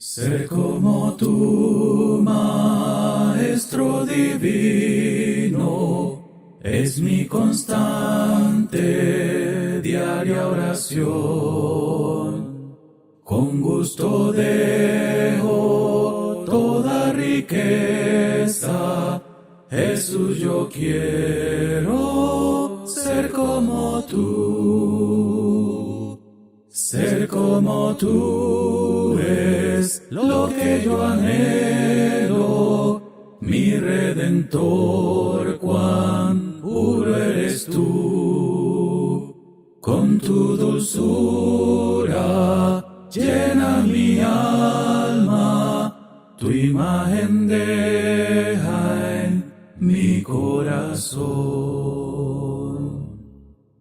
Ser como tú, Maestro divino, es mi constante diaria oración. Con gusto dejo toda riqueza, Jesús, yo quiero ser como tú. Ser como tú es lo que yo anhelo, mi Redentor, cuán puro eres tú. Con tu dulzura llena mi alma, tu imagen deja en mi corazón.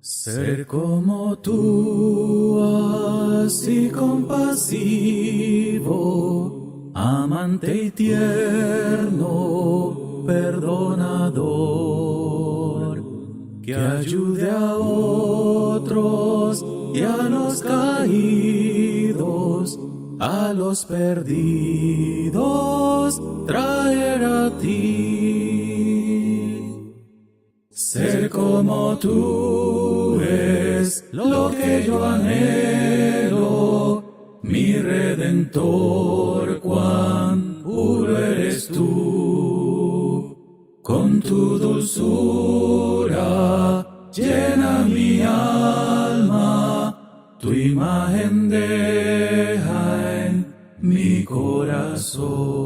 Ser como tú, así compasivo, amante y tierno, perdonador, que ayude a otros y a los caídos, a los perdidos, traer a ti. Ser como tú es lo que yo anhelo, mi Redentor, cuán puro eres tú. Con tu dulzura llena mi alma, tu imagen deja en mi corazón.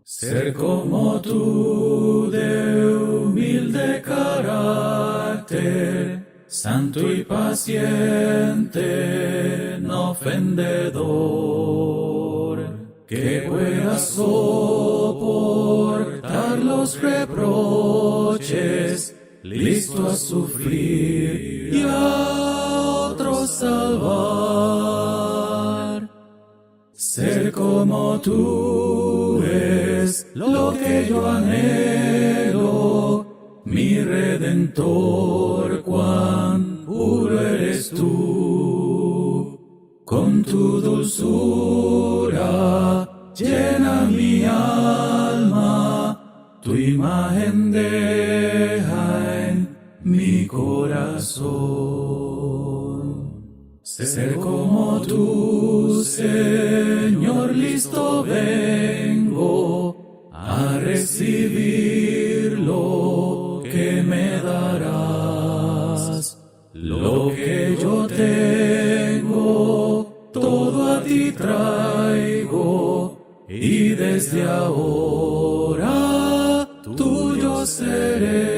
Ser como tú de humilde carácter, santo y paciente, no ofendedor, que pueda soportar los reproches, listo a sufrir y a otros salvar. Ser como tú es lo que yo anhelo, mi Redentor, cuán puro eres tú. Con tu dulzura llena mi alma, tu imagen deja en mi corazón. Ser como tú, Señor, listo vengo a recibir lo que me darás. Lo que yo tengo, todo a ti traigo, y desde ahora tuyo seré.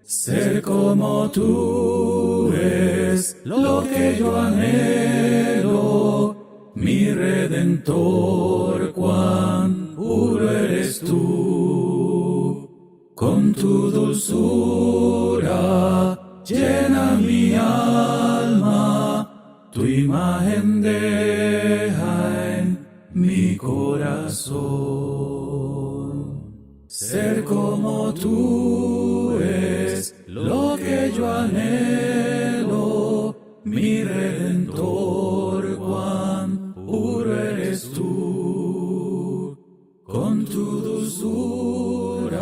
Ser como tú es lo que yo anhelo, mi Redentor, cuán puro eres tú. Con tu dulzura llena mi alma, tu imagen deja en mi corazón. Ser como tú es lo que yo anhelo, mi Redentor, cuán puro eres tú. Con tu dulzura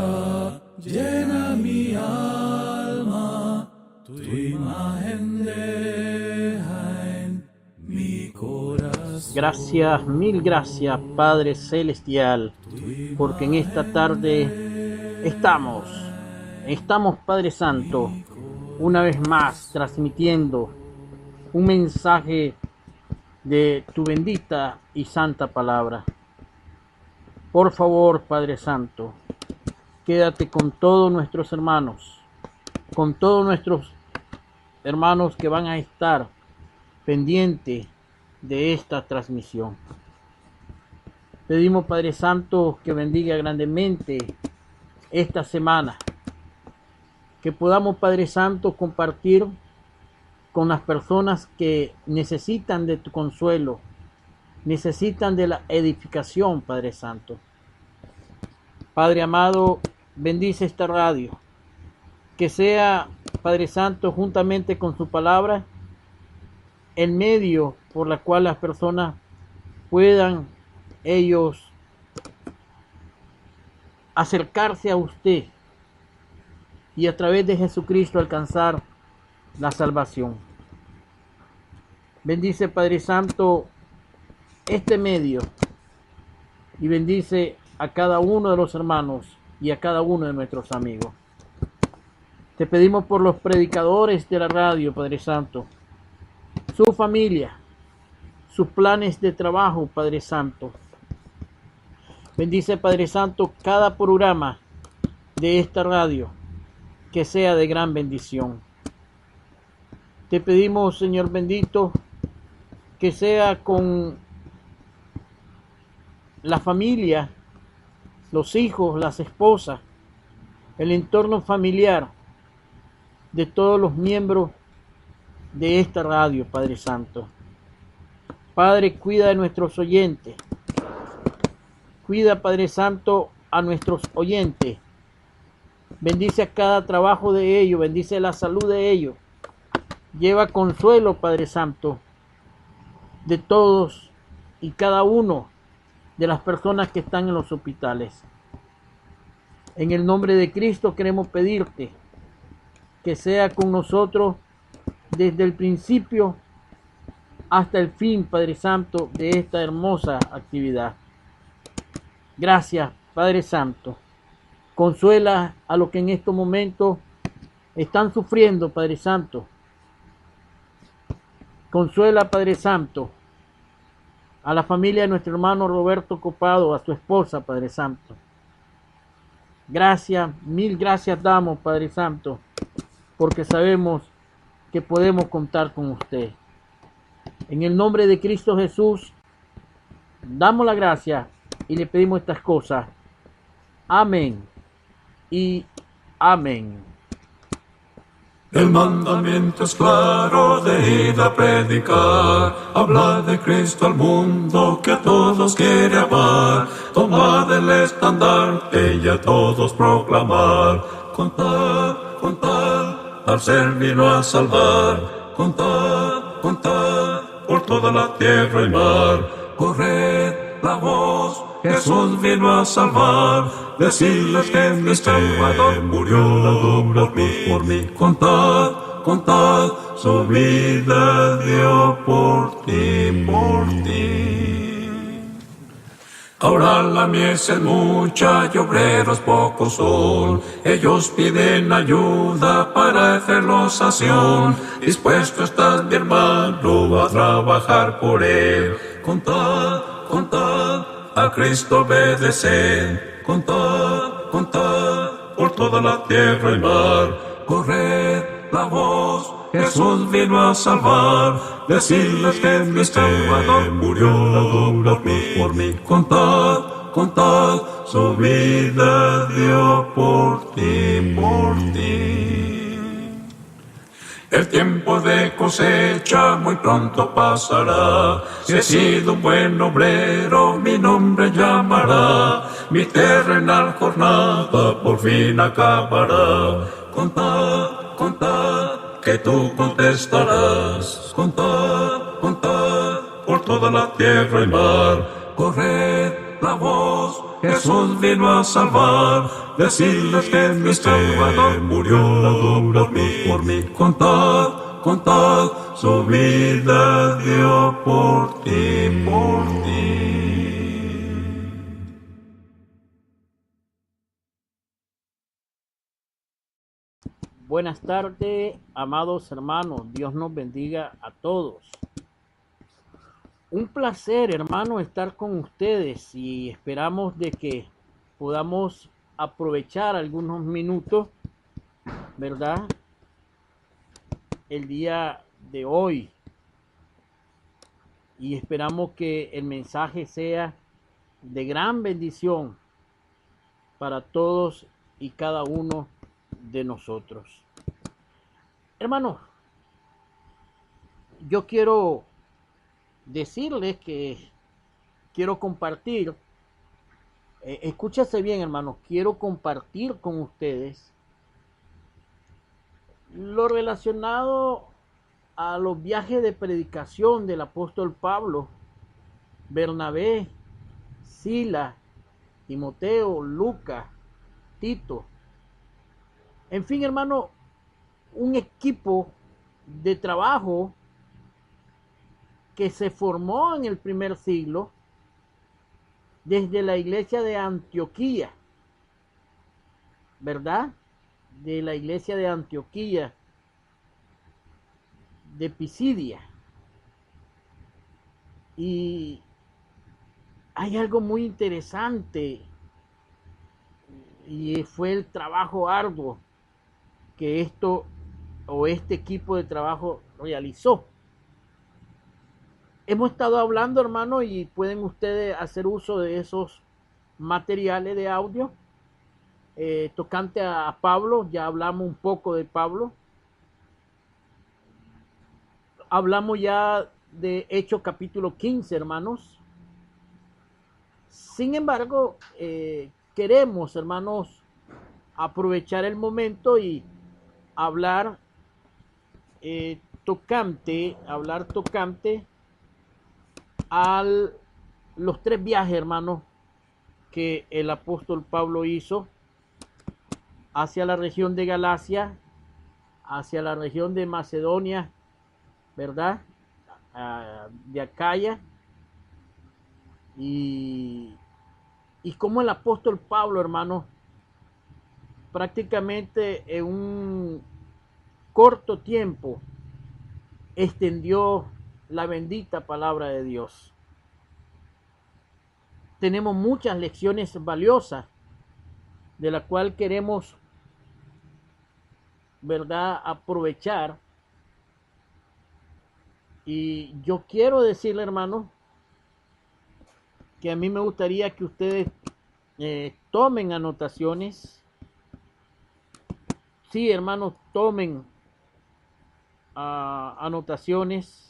llena mi alma, tu imagen deja en mi corazón. Gracias, mil gracias, Padre Celestial, porque en esta tarde estamos, Padre Santo, una vez más transmitiendo un mensaje de tu bendita y santa palabra. Por favor, Padre Santo, quédate con todos nuestros hermanos, que van a estar pendientes de esta transmisión. Pedimos, Padre Santo, que bendiga grandemente esta semana, que podamos, Padre Santo, compartir con las personas que necesitan de tu consuelo, necesitan de la edificación, Padre Santo. Padre amado, bendice esta radio, que sea, Padre Santo, juntamente con su palabra, el medio por la cual las personas puedan ellos acercarse a usted y a través de Jesucristo alcanzar la salvación. Bendice, Padre Santo, este medio y bendice a cada uno de los hermanos y a cada uno de nuestros amigos. Te pedimos por los predicadores de la radio, Padre Santo, su familia, sus planes de trabajo, Padre Santo. Bendice, Padre Santo, cada programa de esta radio, que sea de gran bendición. Te pedimos, Señor bendito, que sea con la familia, los hijos, las esposas, el entorno familiar de todos los miembros de esta radio, Padre Santo. Padre, cuida de nuestros oyentes. Cuida, Padre Santo, a nuestros oyentes. Bendice a cada trabajo de ellos, bendice la salud de ellos. Lleva consuelo, Padre Santo, de todos y cada uno de las personas que están en los hospitales. En el nombre de Cristo queremos pedirte que sea con nosotros desde el principio hasta el fin, Padre Santo, de esta hermosa actividad. Gracias, Padre Santo. Consuela a los que en estos momentos están sufriendo, Padre Santo. Consuela, Padre Santo, a la familia de nuestro hermano Roberto Copado, a su esposa, Padre Santo. Gracias, mil gracias damos, Padre Santo, porque sabemos que podemos contar con usted. En el nombre de Cristo Jesús, damos la gracia y le pedimos estas cosas. Amén y amén. El mandamiento es claro de ir a predicar, hablar de Cristo al mundo que a todos quiere amar, tomar el estandarte y a todos proclamar, contad, al ser vino a salvar, contad, por toda la tierra y mar, corred la voz, Jesús vino a salvar, decirles que mi Salvador murió por mí, contad, su vida dio por ti. Ahora la mies es mucha y obreros pocos son, ellos piden ayuda para hacerlos acción, dispuesto estás mi hermano a trabajar por él, contad, a Cristo obedeced, contad, por toda la tierra y mar, corred la voz, Jesús vino a salvar, decirles que mi Salvador murió por mí, contad, su vida dio por ti. El tiempo de cosecha muy pronto pasará, si he sido un buen obrero, mi nombre llamará, mi terrenal jornada por fin acabará, contad, que tú contestarás, contad, por toda la tierra y mar, corred la voz, Jesús vino a salvar, decirles que mi Salvador murió por mí, contad, su vida dio por ti. Buenas tardes, amados hermanos. Dios nos bendiga a todos. Un placer, hermano, estar con ustedes y esperamos de que podamos aprovechar algunos minutos, ¿verdad? El día de hoy. Y esperamos que el mensaje sea de gran bendición para todos y cada uno de nosotros. Hermanos, yo quiero decirles que quiero compartir, escúchase bien, hermanos, quiero compartir con ustedes lo relacionado a los viajes de predicación del apóstol Pablo, Bernabé, Sila, Timoteo, Lucas, Tito. En fin, hermano, un equipo de trabajo que se formó en el primer siglo desde la iglesia de Antioquía, ¿verdad? De la iglesia de Antioquía, de Pisidia. Y hay algo muy interesante, y fue el trabajo arduo que este equipo de trabajo realizó. Hemos estado hablando, hermano, y pueden ustedes hacer uso de esos materiales de audio tocante a Pablo. Ya hablamos un poco de Pablo. Hablamos ya de Hechos capítulo 15, hermanos. Sin embargo, queremos, hermanos, aprovechar el momento y hablar tocante a los 3 viajes, hermanos, que el apóstol Pablo hizo hacia la región de Galacia, hacia la región de Macedonia, ¿verdad? De Acaya, y como el apóstol Pablo, hermano, prácticamente en un corto tiempo extendió la bendita palabra de Dios. Tenemos muchas lecciones valiosas de la cual queremos, ¿verdad?, aprovechar. Y yo quiero decirle, hermano, que a mí me gustaría que ustedes tomen anotaciones. Sí, hermanos, tomen anotaciones.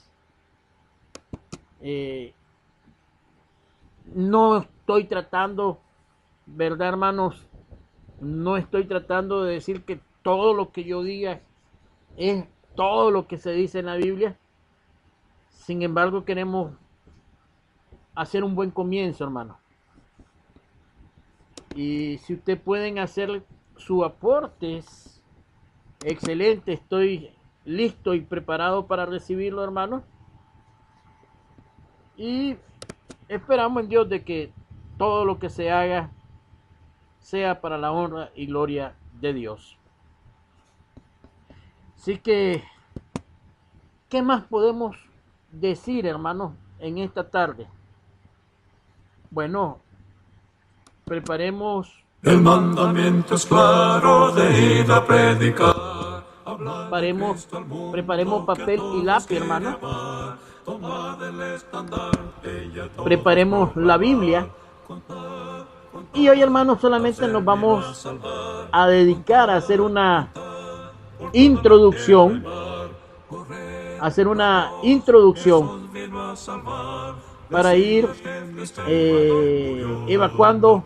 No estoy tratando, ¿verdad, hermanos? No estoy tratando de decir que todo lo que yo diga es todo lo que se dice en la Biblia. Sin embargo, queremos hacer un buen comienzo, hermano. Y si ustedes pueden hacer sus aportes, excelente. Estoy listo y preparado para recibirlo, hermano. Y esperamos en Dios de que todo lo que se haga sea para la honra y gloria de Dios. Así que, ¿qué más podemos decir, hermanos, en esta tarde? Bueno, preparemos. El mandamiento es claro de ir a predicar. Preparemos papel y lápiz, hermano. Preparemos la Biblia. Y hoy, hermanos, solamente nos vamos a dedicar a hacer una introducción. Para ir evacuando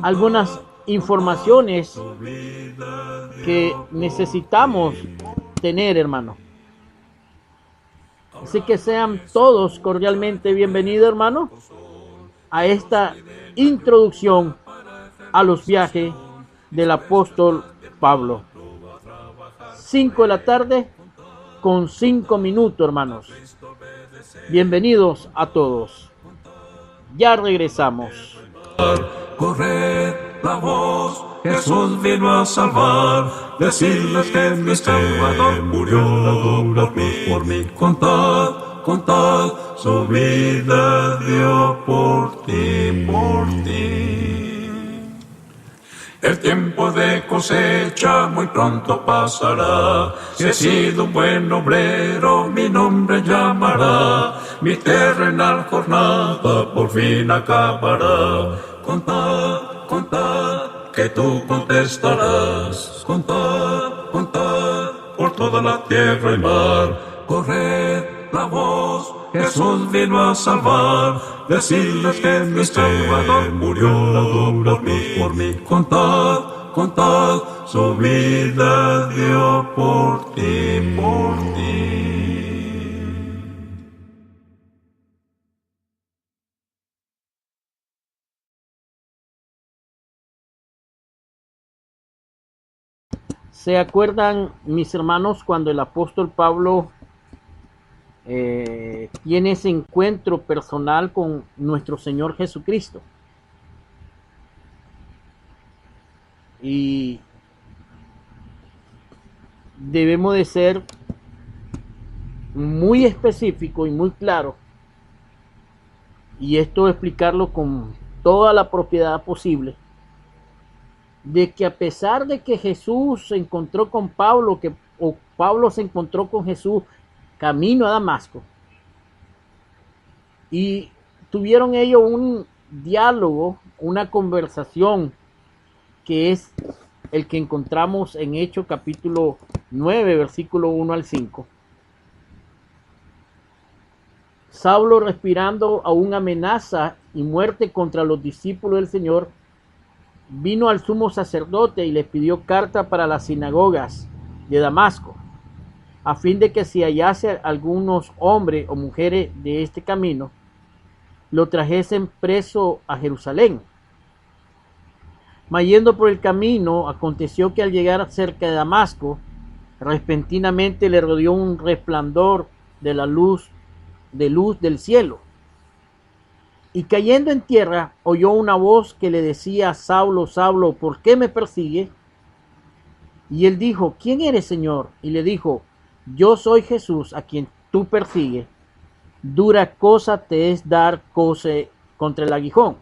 algunas informaciones que necesitamos tener, hermano. Así que sean todos cordialmente bienvenidos, hermano, a esta introducción a los viajes del apóstol Pablo. 5 de la tarde con 5 minutos, hermanos. Bienvenidos a todos. Ya regresamos. Corred la voz, Jesús vino a salvar. Decirles que mi Salvador murió por mí. Contad, contad, su vida dio por ti, El tiempo de cosecha muy pronto pasará. Si he sido un buen obrero, mi nombre llamará. Mi terrenal jornada por fin acabará. Contad, contad, que tú contestarás. Contad, contad, por toda la tierra y mar. Corred la voz, Jesús vino a salvar. Decirles que mi Salvador murió por mí. Contad, contad, su vida dio por ti. ¿Se acuerdan, mis hermanos, cuando el apóstol Pablo tiene ese encuentro personal con nuestro Señor Jesucristo? Y debemos de ser muy específico y muy claro, y esto explicarlo con toda la propiedad posible, de que a pesar de que Jesús se encontró con Pablo, o Pablo se encontró con Jesús camino a Damasco, y tuvieron ellos un diálogo, una conversación, que es el que encontramos en Hechos capítulo 9, versículo 1 al 5. Saulo, respirando aún amenaza y muerte contra los discípulos del Señor, vino al sumo sacerdote y le pidió carta para las sinagogas de Damasco, a fin de que si hallase algunos hombres o mujeres de este camino, lo trajesen preso a Jerusalén. Mas yendo por el camino, aconteció que al llegar cerca de Damasco, repentinamente le rodeó un resplandor de la luz del cielo. Y cayendo en tierra, oyó una voz que le decía: Saulo, Saulo, ¿por qué me persigue? Y él dijo: ¿Quién eres, Señor? Y le dijo: Yo soy Jesús, a quien tú persigues. Dura cosa te es dar coce contra el aguijón.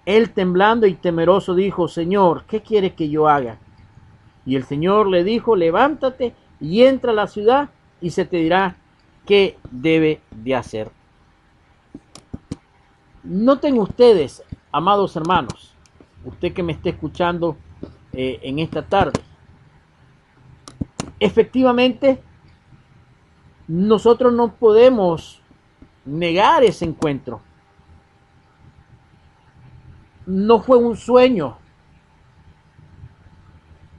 Él, temblando y temeroso, dijo: Señor, ¿qué quieres que yo haga? Y el Señor le dijo: levántate y entra a la ciudad, y se te dirá qué debe de hacer. Noten ustedes, amados hermanos, usted que me esté escuchando en esta tarde, efectivamente nosotros no podemos negar ese encuentro. No fue un sueño.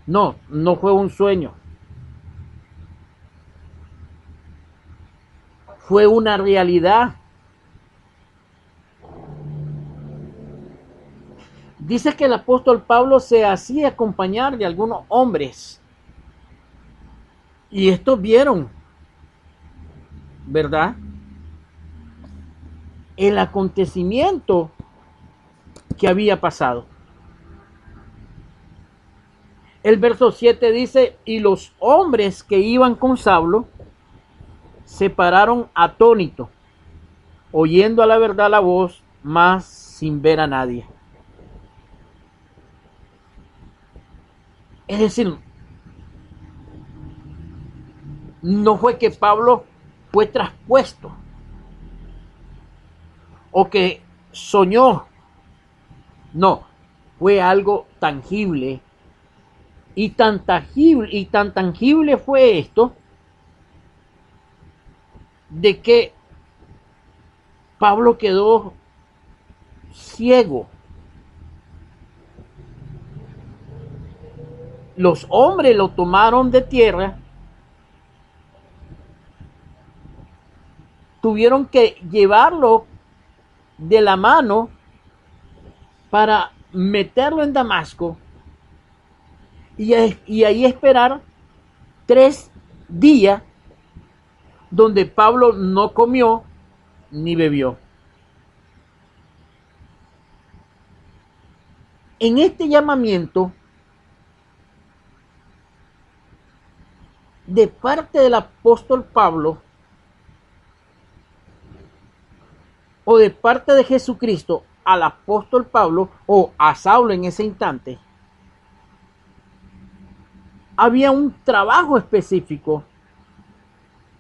No fue un sueño. Fue una realidad. Dice que el apóstol Pablo se hacía acompañar de algunos hombres. Y estos vieron, ¿verdad?, el acontecimiento que había pasado. El verso 7 dice: y los hombres que iban con Saulo se pararon atónitos, oyendo a la verdad la voz, mas sin ver a nadie. Es decir, no fue que Pablo fue traspuesto o que soñó. No, fue algo tangible. Y tan tangible fue esto, de que Pablo quedó ciego. Los hombres lo tomaron de tierra, tuvieron que llevarlo de la mano para meterlo en Damasco y ahí esperar 3 días donde Pablo no comió ni bebió. En este llamamiento de parte del apóstol Pablo o de parte de Jesucristo al apóstol Pablo o a Saulo en ese instante, había un trabajo específico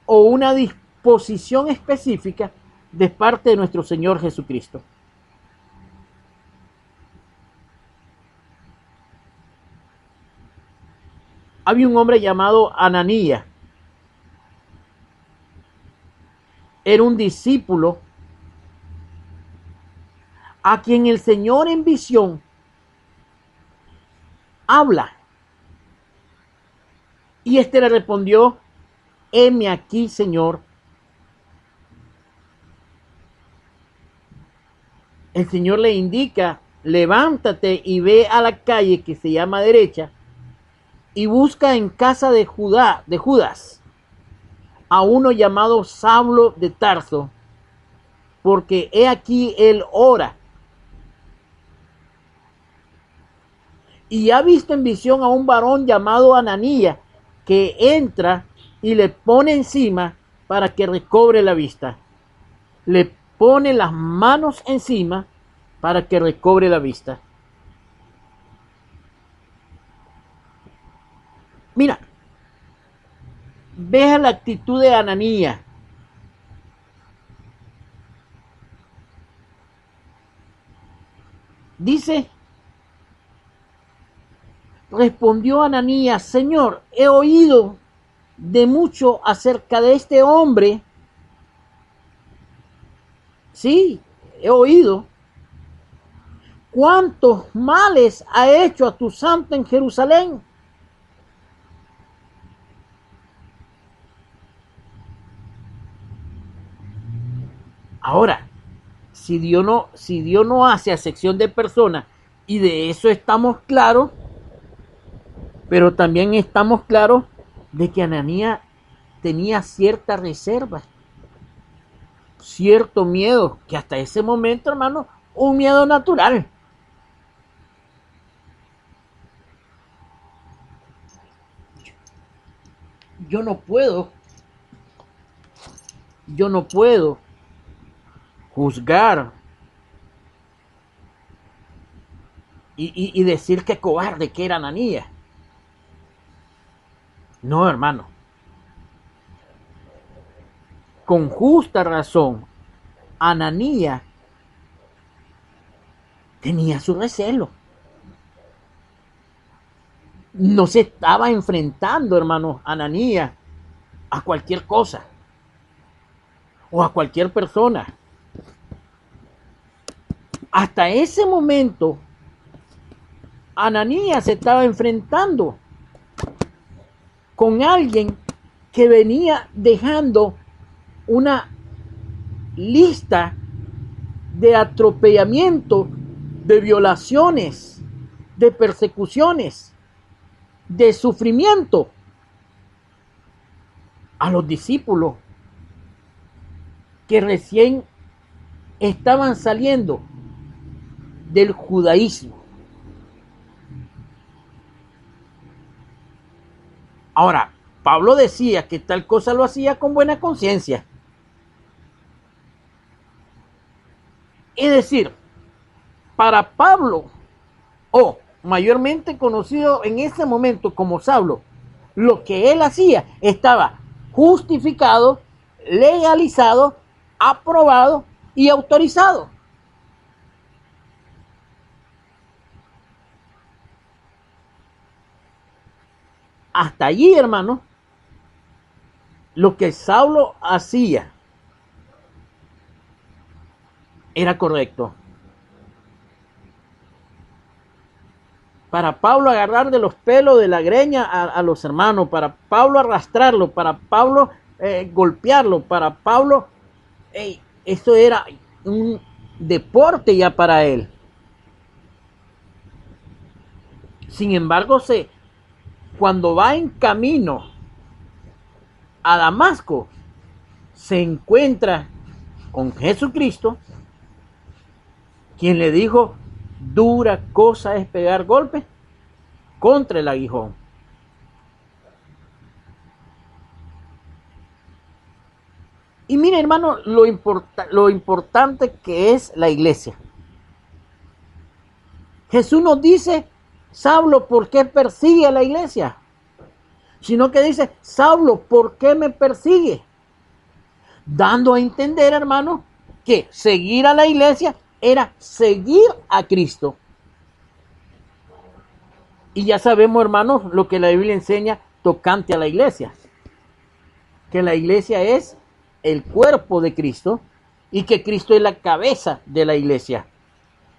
o una disposición específica de parte de nuestro Señor Jesucristo. Había un hombre llamado Ananías. Era un discípulo a quien el Señor en visión habla. Y este le respondió: heme aquí, Señor. El Señor le indica: levántate y ve a la calle que se llama derecha, y busca en casa de Judas, a uno llamado Saulo de Tarso, porque he aquí él ora. Y ha visto en visión a un varón llamado Ananías, que entra y le pone encima para que recobre la vista. Le pone las manos encima para que recobre la vista. Mira, veja la actitud de Ananías. Dice, respondió Ananías: Señor, he oído de mucho acerca de este hombre. Sí, he oído. ¿Cuántos males ha hecho a tu santo en Jerusalén? Ahora, si Dios no hace acepción de personas, y de eso estamos claros, pero también estamos claros de que Ananías tenía cierta reserva, cierto miedo, que hasta ese momento, hermano, un miedo natural. Yo no puedo juzgar y decir que cobarde que era Ananías. No, hermano. Con justa razón, Ananías tenía su recelo. No se estaba enfrentando, hermano, Ananías a cualquier cosa o a cualquier persona. Hasta ese momento, Ananías se estaba enfrentando con alguien que venía dejando una lista de atropellamiento, de violaciones, de persecuciones, de sufrimiento a los discípulos que recién estaban saliendo del judaísmo. Ahora, Pablo decía que tal cosa lo hacía con buena conciencia. Es decir, para Pablo, o mayormente conocido en ese momento como Saulo, lo que él hacía estaba justificado, legalizado, aprobado y autorizado. Hasta allí, hermano, lo que Saulo hacía era correcto. Para Pablo agarrar de los pelos de la greña a los hermanos, para Pablo arrastrarlo, para Pablo golpearlo, para Pablo, eso era un deporte ya para él. Sin embargo, cuando va en camino a Damasco, se encuentra con Jesucristo, quien le dijo: dura cosa es pegar golpes contra el aguijón. Y mire, hermano, lo importante que es la iglesia. Jesús nos dice: Saulo, ¿por qué persigue a la iglesia? Sino que dice: Saulo, ¿por qué me persigue? Dando a entender, hermano, que seguir a la iglesia era seguir a Cristo. Y ya sabemos, hermanos, lo que la Biblia enseña tocante a la iglesia. Que la iglesia es el cuerpo de Cristo y que Cristo es la cabeza de la iglesia.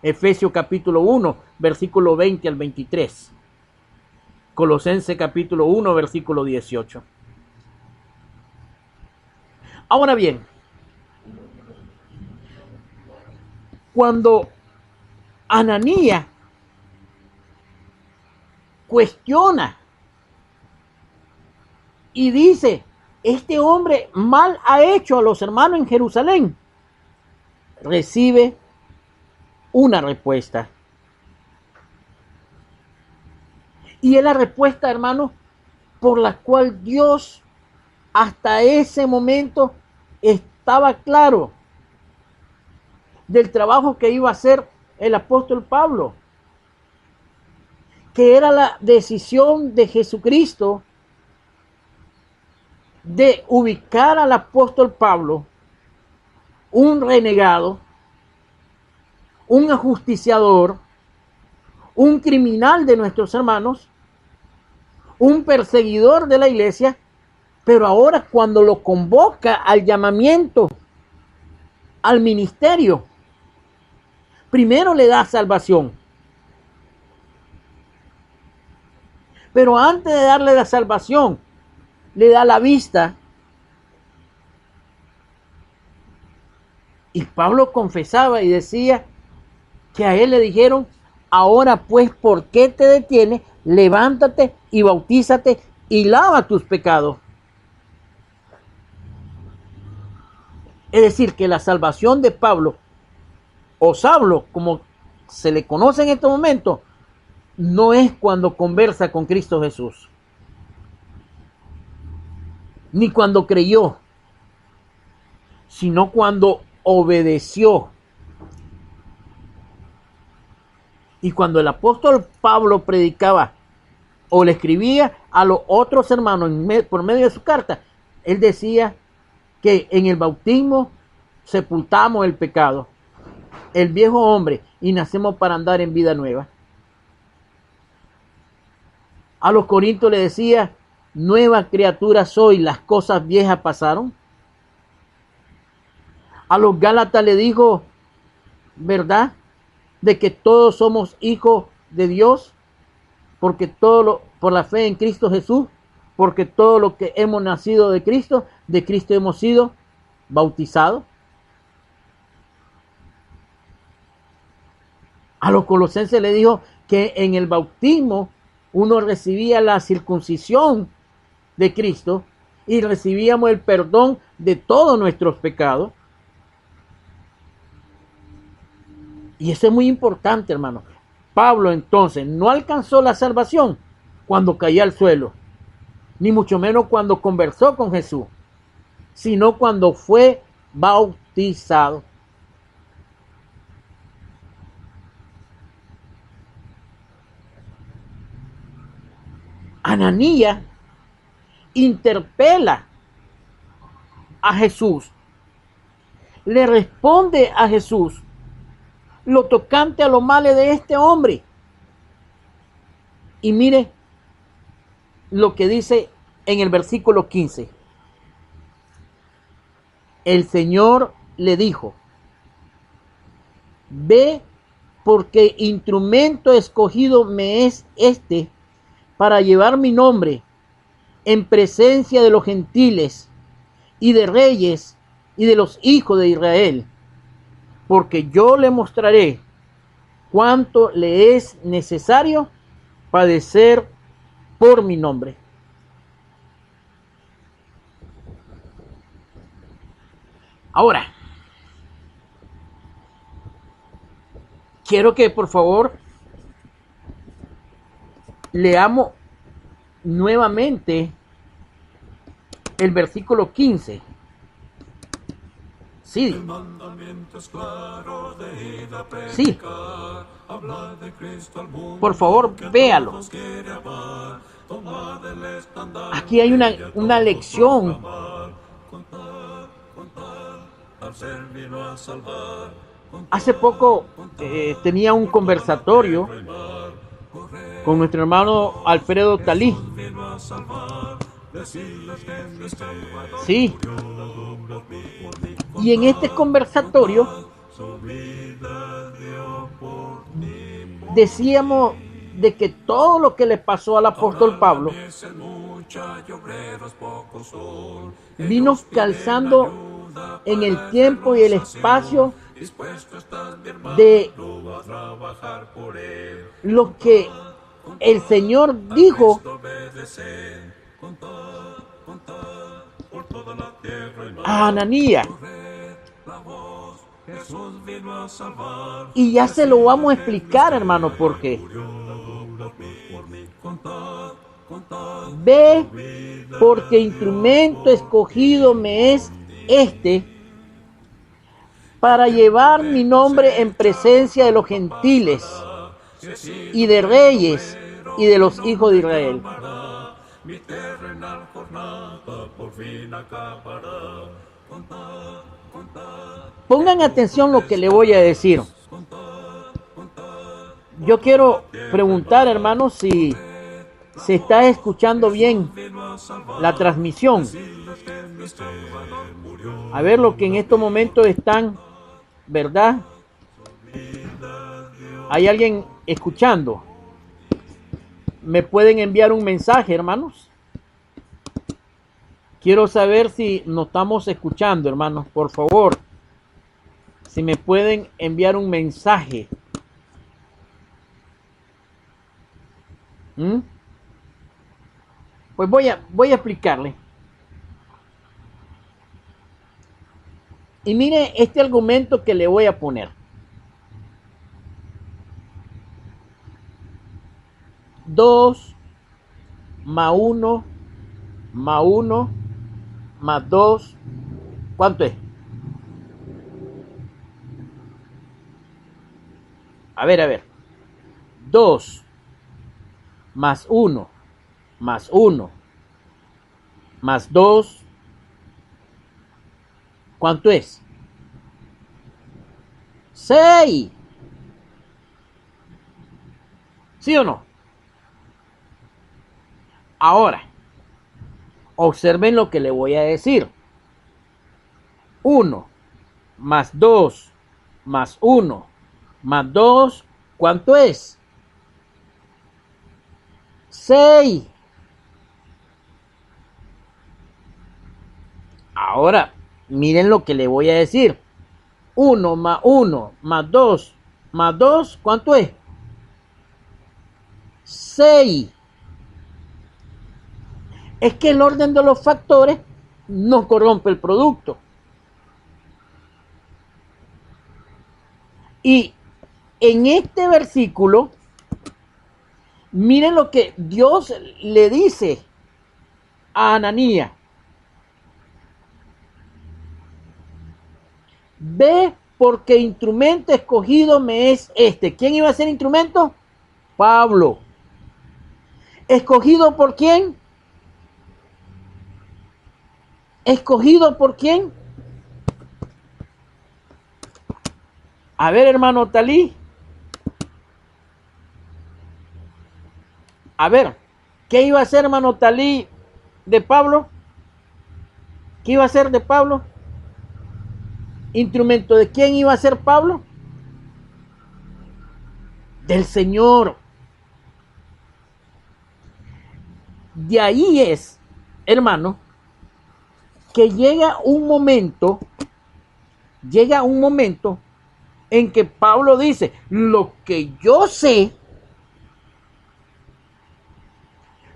Efesios capítulo 1, versículo 20 al 23. Colosenses capítulo 1, versículo 18. Ahora bien, cuando Ananías cuestiona y dice, este hombre mal ha hecho a los hermanos en Jerusalén, recibe una respuesta. Y es la respuesta, hermano, por la cual Dios hasta ese momento estaba claro del trabajo que iba a hacer el apóstol Pablo, que era la decisión de Jesucristo de ubicar al apóstol Pablo, un renegado, un ajusticiador, un criminal de nuestros hermanos, un perseguidor de la iglesia, pero ahora cuando lo convoca al llamamiento, al ministerio, primero le da salvación. Pero antes de darle la salvación, le da la vista. Y Pablo confesaba y decía que a él le dijeron, ahora pues, ¿por qué te detienes? Levántate y bautízate y lava tus pecados. Es decir, que la salvación de Pablo, o Saulo, como se le conoce en este momento, no es cuando conversa con Cristo Jesús, ni cuando creyó, sino cuando obedeció. Y cuando el apóstol Pablo predicaba o le escribía a los otros hermanos por medio de su carta, él decía que en el bautismo sepultamos el pecado, el viejo hombre, y nacemos para andar en vida nueva. A los corintios le decía, nueva criatura soy, las cosas viejas pasaron. A los gálatas le dijo, ¿verdad?, de que todos somos hijos de Dios, porque por la fe en Cristo Jesús, porque todo lo que hemos nacido de Cristo hemos sido bautizados. A los colosenses le dijo que en el bautismo uno recibía la circuncisión de Cristo y recibíamos el perdón de todos nuestros pecados. Y eso es muy importante, hermano. Pablo entonces no alcanzó la salvación cuando caía al suelo, ni mucho menos cuando conversó con Jesús, sino cuando fue bautizado. Ananías interpela a Jesús, le responde a Jesús lo tocante a los males de este hombre. Y mire lo que dice en el versículo 15. El Señor le dijo, ve, porque instrumento escogido me es este para llevar mi nombre en presencia de los gentiles y de reyes y de los hijos de Israel, porque yo le mostraré cuánto le es necesario padecer por mi nombre. Ahora, quiero que por favor leamos nuevamente el versículo 15. Sí. Sí. Por favor, véalo. Aquí hay una lección. Hace poco tenía un conversatorio con nuestro hermano Alfredo Talí. Sí. Y en este conversatorio decíamos de que todo lo que le pasó al apóstol Pablo vino calzando en el tiempo y el espacio de lo que el Señor dijo a Ananías. Y ya se lo vamos a explicar, hermano, por qué. Ve, porque instrumento escogido me es este para llevar mi nombre en presencia de los gentiles y de reyes y de los hijos de Israel. Mi terrenal jornada por fin acabará. Pongan atención lo que le voy a decir. Yo quiero preguntar, hermanos, si se está escuchando bien la transmisión. A ver lo que en estos momentos están, ¿verdad? ¿Hay alguien escuchando? ¿Me pueden enviar un mensaje, hermanos? Quiero saber si nos estamos escuchando, hermanos, por favor. Si me pueden enviar un mensaje. Pues voy a explicarle. Y mire este argumento que le voy a poner. 2 más 1 más 1 más 2, ¿cuánto es? A ver. 2 más 1 más 1 más 2, ¿cuánto es? 6. ¿Sí o no? Ahora, observen lo que le voy a decir. 1 más 2 más 1 más 2, ¿cuánto es? 6. Ahora, miren lo que le voy a decir. 1 más 1 más 2 más 2, ¿cuánto es? 6. Es que el orden de los factores no corrompe el producto. Y en este versículo, miren lo que Dios le dice a Ananías. Ve, porque instrumento escogido me es este. ¿Quién iba a ser instrumento? Pablo. ¿Escogido por quién? ¿Escogido por quién? A ver, hermano Talí. A ver, ¿qué iba a hacer, hermano Talí, de Pablo? ¿Qué iba a hacer de Pablo? ¿Instrumento de quién iba a ser Pablo? Del Señor. De ahí es, hermano, que llega un momento en que Pablo dice, lo que yo sé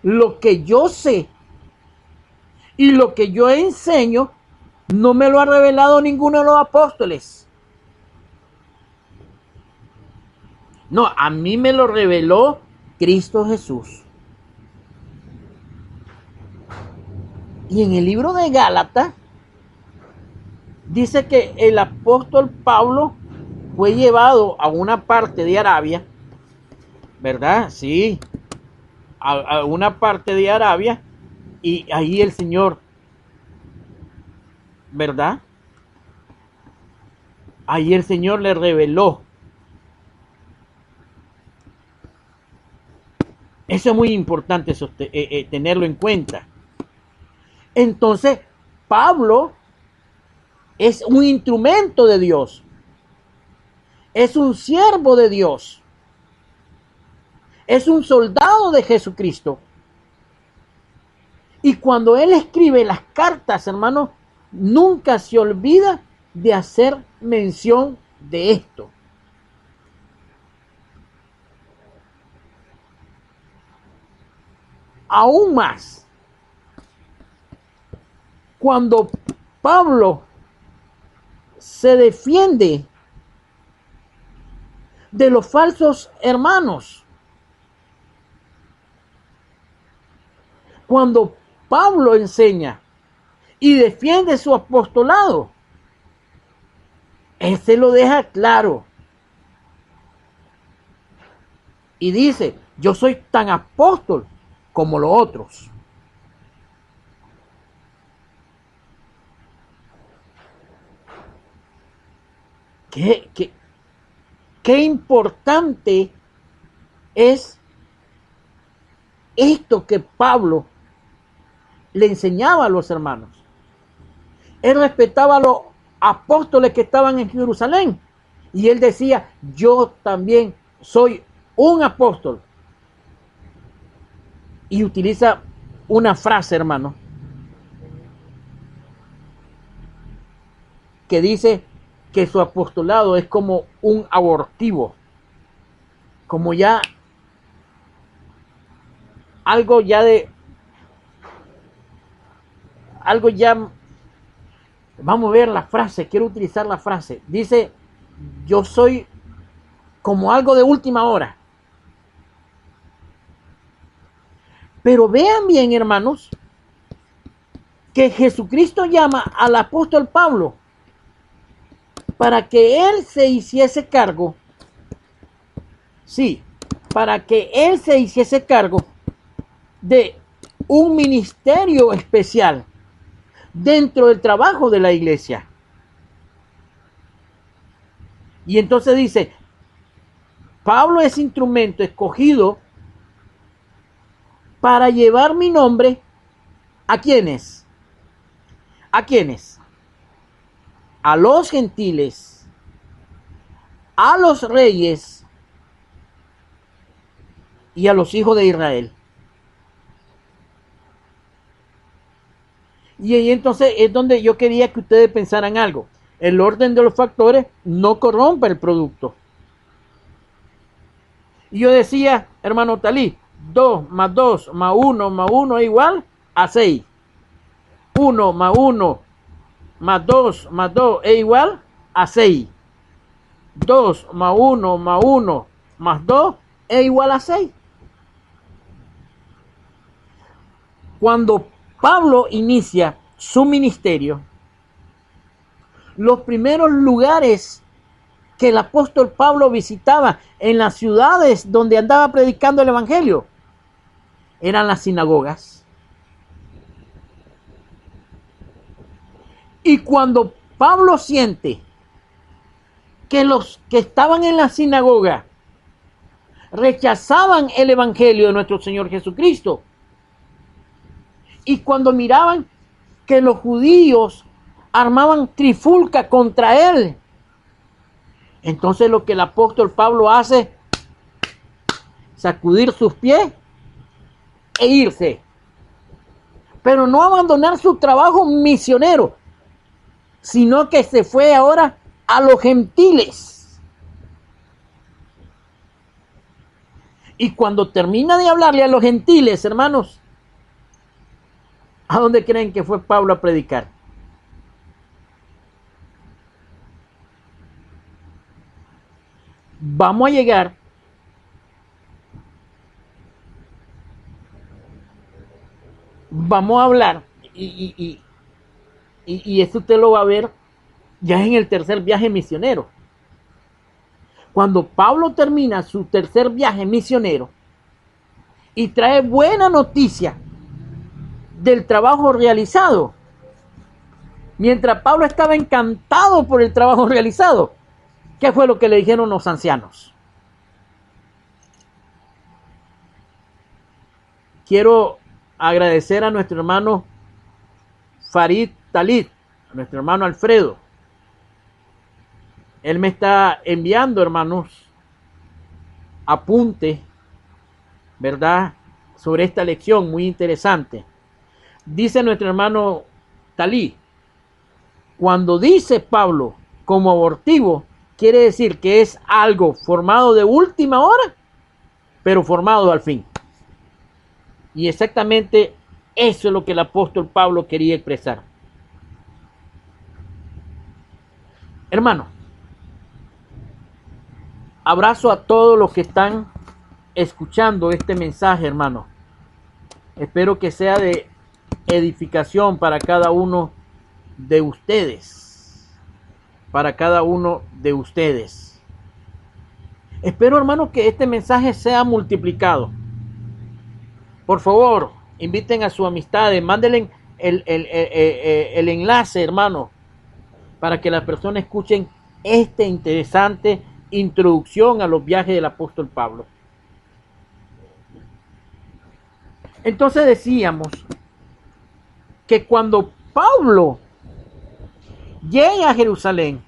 y lo que yo enseño, no me lo ha revelado ninguno de los apóstoles. No, a mí me lo reveló Cristo Jesús. Y en el libro de Gálatas dice que el apóstol Pablo fue llevado a una parte de Arabia, ¿verdad? Sí, a una parte de Arabia, y ahí el Señor, ¿verdad? Ahí el Señor le reveló. Eso es muy importante, tenerlo en cuenta. Entonces, Pablo es un instrumento de Dios. Es un siervo de Dios. Es un soldado de Jesucristo. Y cuando él escribe las cartas, hermanos, nunca se olvida de hacer mención de esto. Aún más, cuando Pablo se defiende de los falsos hermanos. Cuando Pablo enseña y defiende su apostolado, él se lo deja claro. Y dice, yo soy tan apóstol como los otros. Qué importante es esto que Pablo le enseñaba a los hermanos. Él respetaba a los apóstoles que estaban en Jerusalén. Y él decía, yo también soy un apóstol. Y utiliza una frase, hermano, que dice que su apostolado es como un abortivo, como ya algo ya, vamos a ver la frase, quiero utilizar la frase, dice, yo soy como algo de última hora. Pero vean bien, hermanos, que Jesucristo llama al apóstol Pablo para que él se hiciese cargo, para que él se hiciese cargo de un ministerio especial dentro del trabajo de la iglesia. Y entonces dice, Pablo es instrumento escogido para llevar mi nombre, ¿a quiénes? ¿A quiénes? A los gentiles, a los reyes y a los hijos de Israel. Y ahí entonces es donde yo quería que ustedes pensaran algo. El orden de los factores no corrompe el producto. Y yo decía, hermano Talí, 2 más 2 más 1 más 1 es igual a 6. 1 más 1 más 2 más 2 es igual a 6. 2 más 1 más 1 más 2 es igual a 6. Cuando Pablo inicia su ministerio, los primeros lugares que el apóstol Pablo visitaba en las ciudades donde andaba predicando el evangelio eran las sinagogas. Y cuando Pablo siente que los que estaban en la sinagoga rechazaban el evangelio de nuestro Señor Jesucristo, y cuando miraban que los judíos armaban trifulca contra él, entonces lo que el apóstol Pablo hace, sacudir sus pies e irse. Pero no abandonar su trabajo misionero, sino que se fue ahora a los gentiles. Y cuando termina de hablarle a los gentiles, hermanos, ¿a dónde creen que fue Pablo a predicar? Vamos a llegar vamos a hablar y eso usted lo va a ver ya en el tercer viaje misionero. Cuando Pablo termina su tercer viaje misionero y trae buena noticia del trabajo realizado, mientras Pablo estaba encantado por el trabajo realizado, ¿qué fue lo que le dijeron los ancianos? Quiero agradecer a nuestro hermano Farid Talid, a nuestro hermano Alfredo. Él me está enviando, hermanos, apunte, ¿verdad?, sobre esta lección muy interesante. Dice nuestro hermano Talí, cuando dice Pablo como abortivo, quiere decir que es algo formado de última hora, pero formado al fin. Y exactamente eso es lo que el apóstol Pablo quería expresar. Hermano, abrazo a todos los que están escuchando este mensaje, hermano. Espero que sea de edificación para cada uno de ustedes. Para cada uno de ustedes. Espero, hermano, que este mensaje sea multiplicado. Por favor, inviten a sus amistades, mándenle el enlace, hermano, para que las personas escuchen esta interesante introducción a los viajes del apóstol Pablo. Entonces decíamos que cuando Pablo llega a Jerusalén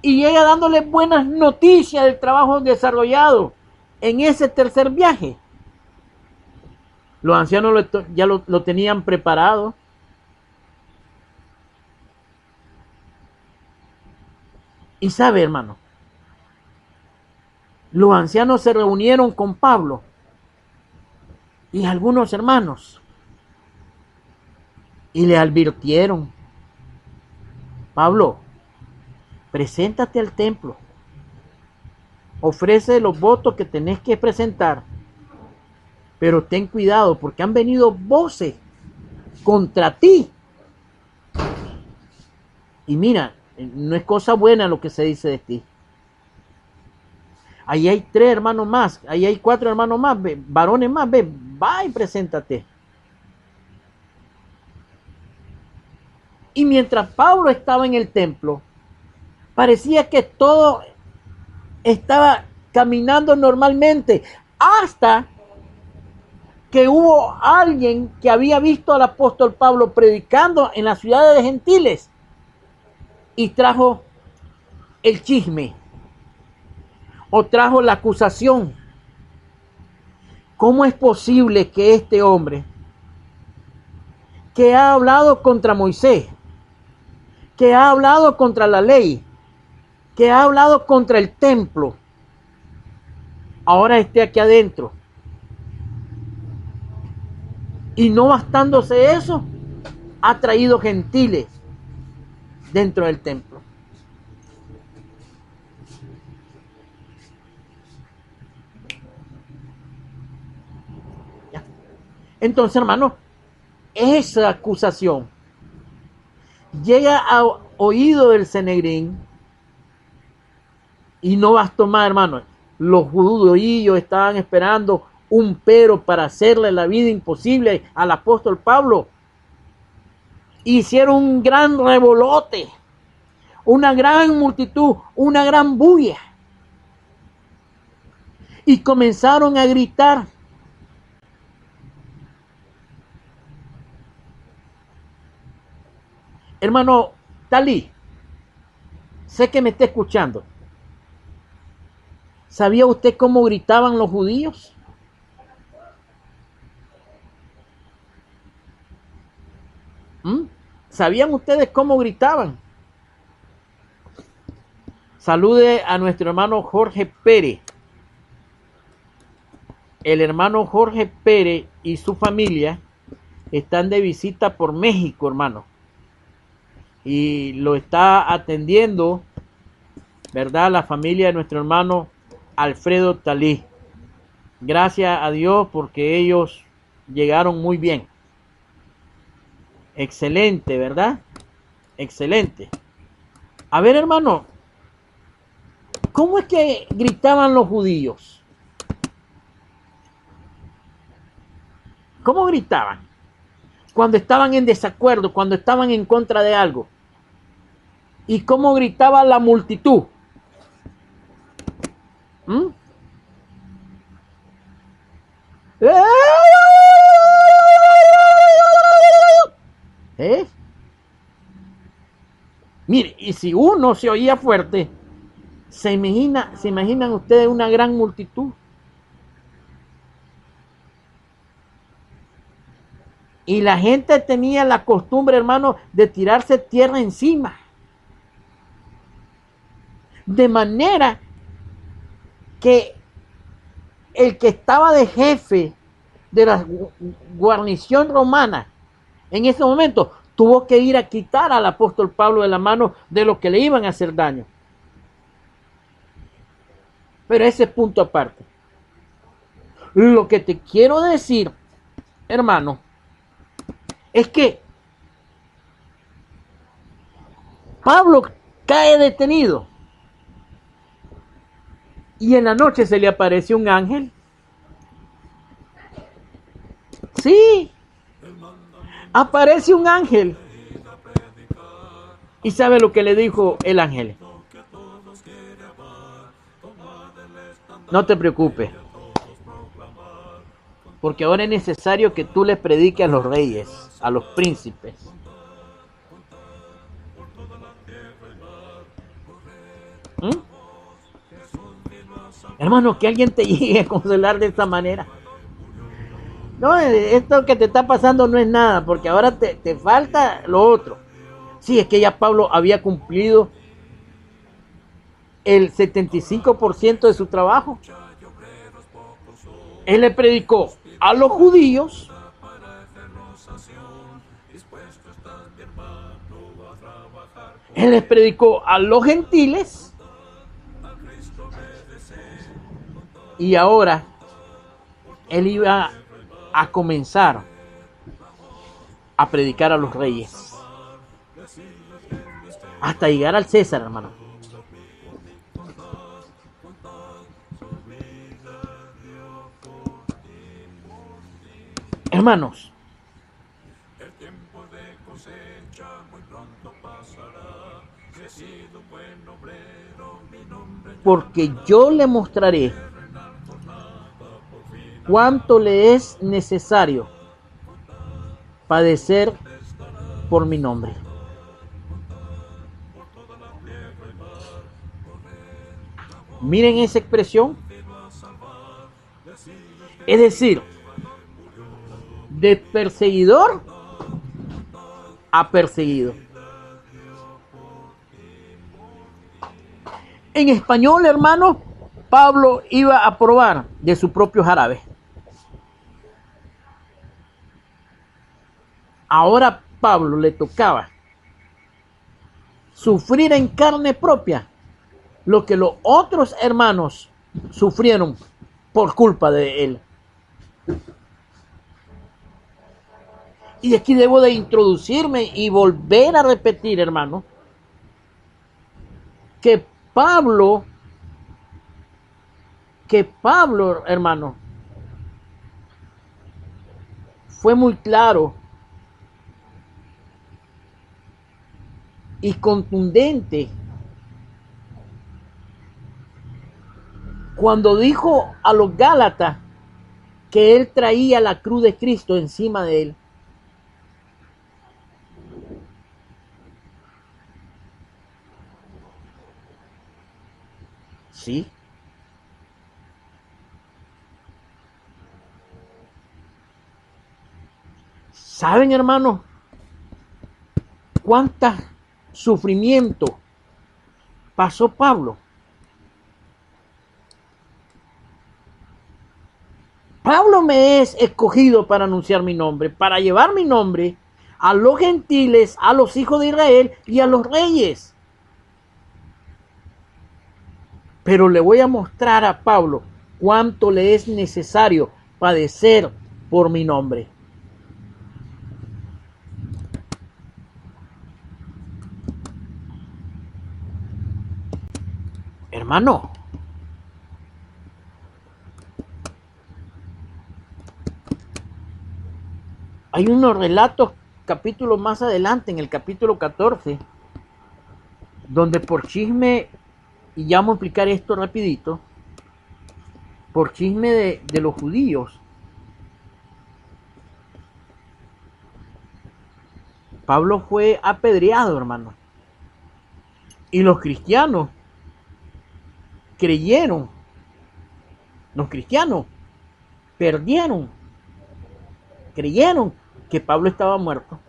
y llega dándole buenas noticias del trabajo desarrollado en ese tercer viaje, los ancianos ya lo tenían preparado. Y sabe, hermano, los ancianos se reunieron con Pablo y algunos hermanos y le advirtieron: Pablo, preséntate al templo, ofrece los votos que tenés que presentar, pero ten cuidado porque han venido voces contra ti. Y mira, no es cosa buena lo que se dice de ti. Ahí hay 3 hermanos más, ahí hay 4 hermanos más, varones más, va y preséntate. Y mientras Pablo estaba en el templo, parecía que todo estaba caminando normalmente, hasta que hubo alguien que había visto al apóstol Pablo predicando en las ciudades de gentiles y trajo el chisme o trajo la acusación. ¿Cómo es posible que este hombre, que ha hablado contra Moisés, que ha hablado contra la ley, que ha hablado contra el templo, ahora esté aquí adentro? Y no bastándose eso, ha traído gentiles dentro del templo. ¿Ya? Entonces, hermano, esa acusación llega a oído del Sanedrín y no bastó más, hermano. Los judíos estaban esperando un pero para hacerle la vida imposible al apóstol Pablo. Hicieron un gran revolote, una gran multitud, una gran bulla. Y comenzaron a gritar: hermano Talí, sé que me está escuchando. ¿Sabía usted cómo gritaban los judíos? ¿Sabían ustedes cómo gritaban? Salude a nuestro hermano Jorge Pérez. El hermano Jorge Pérez y su familia están de visita por México, hermano. Y lo está atendiendo, ¿verdad?, la familia de nuestro hermano Alfredo Talí. Gracias a Dios porque ellos llegaron muy bien. Excelente, ¿verdad? Excelente. A ver, hermano, ¿cómo es que gritaban los judíos? ¿Cómo gritaban? Cuando estaban en desacuerdo, cuando estaban en contra de algo. ¿Y cómo gritaba la multitud? Mire, y si uno se oía fuerte, se imaginan ustedes una gran multitud. Y la gente tenía la costumbre, hermano, de tirarse tierra encima. De manera que el que estaba de jefe de la guarnición romana en ese momento tuvo que ir a quitar al apóstol Pablo de la mano de los que le iban a hacer daño. Pero ese es punto aparte. Lo que te quiero decir, hermano, es que Pablo cae detenido y en la noche se le aparece un ángel. Sí, aparece un ángel. ¿Y sabe lo que le dijo el ángel? No te preocupes, porque ahora es necesario que tú les prediques a los reyes, a los príncipes. ¿Mm? Hermano, que alguien te llegue a consolar de esta manera. No, esto que te está pasando no es nada, porque ahora te falta lo otro. Sí, es que ya Pablo había cumplido el 75% de su trabajo. Él le predicó a los judíos, él les predicó a los gentiles, y ahora él iba a comenzar a predicar a los reyes hasta llegar al César, hermano. Hermanos, porque yo le mostraré cuánto le es necesario padecer por mi nombre. Miren esa expresión. Es decir, de perseguidor a perseguido. En español, hermano, Pablo iba a probar de su propio jarabe. Ahora Pablo le tocaba sufrir en carne propia lo que los otros hermanos sufrieron por culpa de él. Y aquí debo de introducirme y volver a repetir, hermano, que Pablo, hermano, fue muy claro y contundente cuando dijo a los Gálatas que él traía la cruz de Cristo encima de él. Sí. ¿Saben, hermanos, cuánto sufrimiento pasó Pablo? Pablo me es escogido para anunciar mi nombre, para llevar mi nombre a los gentiles, a los hijos de Israel y a los reyes. Pero le voy a mostrar a Pablo cuánto le es necesario padecer por mi nombre. Hermano, hay unos relatos, capítulos más adelante, en el capítulo 14, donde por chisme, y ya vamos a explicar esto rapidito, por chisme de los judíos, Pablo fue apedreado, hermano. Y los cristianos creyeron, los cristianos creyeron que Pablo estaba muerto.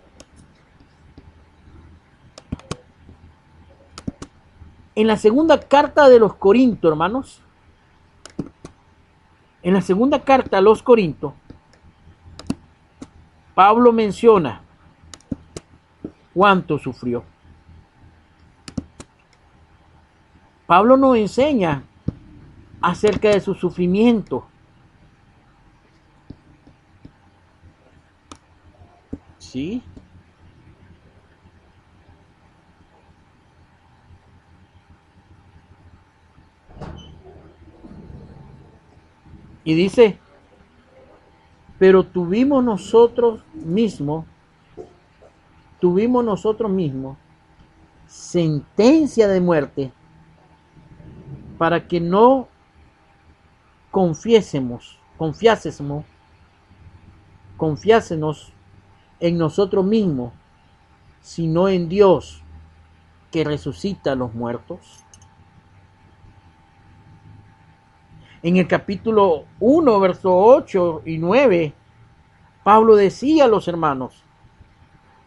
En la segunda carta de los Corintios, hermanos, en la segunda carta a los Corintios, Pablo menciona cuánto sufrió. Pablo nos enseña acerca de su sufrimiento. ¿Sí? Y dice, pero tuvimos nosotros mismos sentencia de muerte para que no confiásemos en nosotros mismos, sino en Dios que resucita a los muertos. En el capítulo 1, versos 8 y 9, Pablo decía a los hermanos,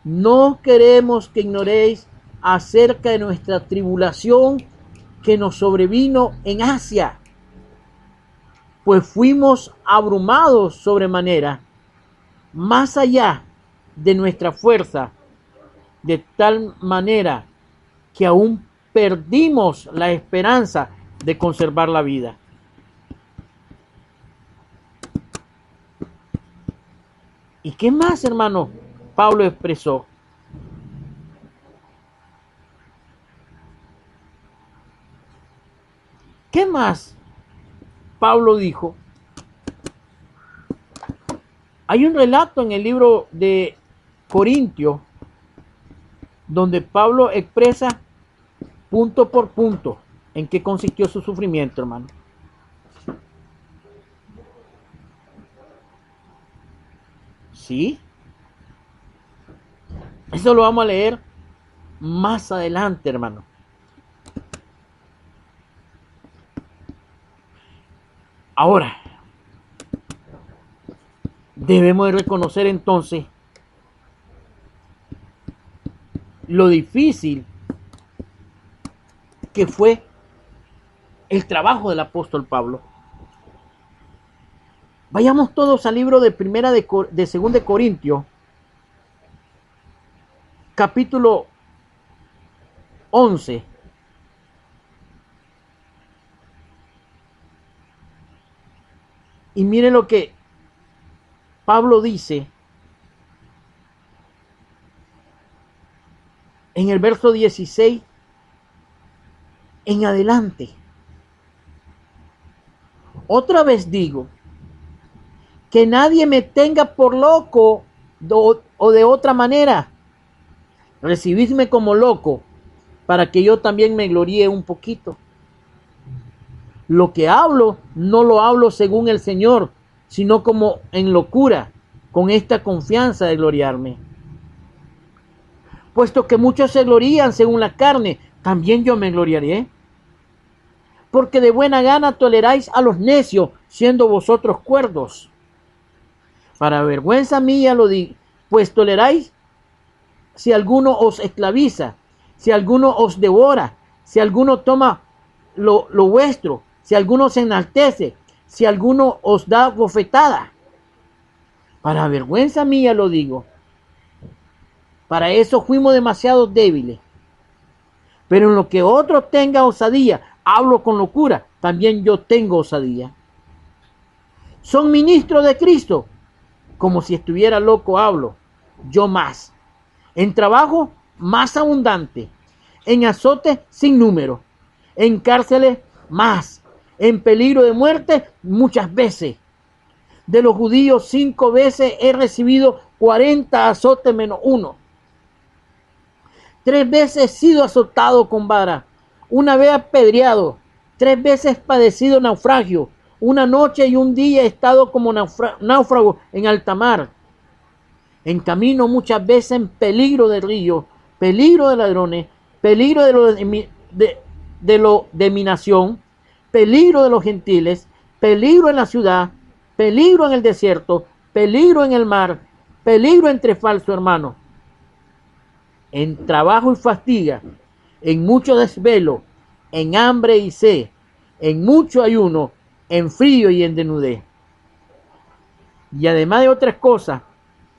no queremos que ignoréis acerca de nuestra tribulación que nos sobrevino en Asia, pues fuimos abrumados sobremanera, más allá de nuestra fuerza, de tal manera que aún perdimos la esperanza de conservar la vida. ¿Y qué más, hermano? Pablo expresó. ¿Qué más Pablo dijo? Hay un relato en el libro de Corintios donde Pablo expresa punto por punto en qué consistió su sufrimiento, hermano. ¿Sí? Eso lo vamos a leer más adelante, hermano. Ahora, debemos de reconocer entonces lo difícil que fue el trabajo del apóstol Pablo. Vayamos todos al libro de Primera de 2 de Corintios, capítulo 11. Y miren lo que Pablo dice en el verso 16 en adelante. Otra vez digo, que nadie me tenga por loco o de otra manera. Recibidme como loco para que yo también me gloríe un poquito. Lo que hablo, no lo hablo según el Señor, sino como en locura, con esta confianza de gloriarme. Puesto que muchos se glorían según la carne, también yo me gloriaré. Porque de buena gana toleráis a los necios, siendo vosotros cuerdos. Para vergüenza mía lo digo, pues toleráis si alguno os esclaviza, si alguno os devora, si alguno toma lo vuestro, si alguno se enaltece, si alguno os da bofetada. Para vergüenza mía lo digo. Para eso fuimos demasiado débiles. Pero en lo que otro tenga osadía, hablo con locura, también yo tengo osadía. Son ministros de Cristo, como si estuviera loco hablo, yo más. En trabajo más abundante, en azotes sin número, en cárceles más, en peligro de muerte muchas veces. De los judíos 5 veces he recibido 40 azotes menos 1. 3 veces he sido azotado con vara, 1 vez apedreado, 3 veces padecido naufragio, 1 noche y 1 día he estado como náufrago en alta mar. En camino muchas veces en peligro de río, peligro de ladrones, peligro de mi nación, peligro de los gentiles, peligro en la ciudad, peligro en el desierto, peligro en el mar, peligro entre falsos hermanos. En trabajo y fatiga, en mucho desvelo, en hambre y sed, en mucho ayuno, en frío y en desnudez. Y además de otras cosas,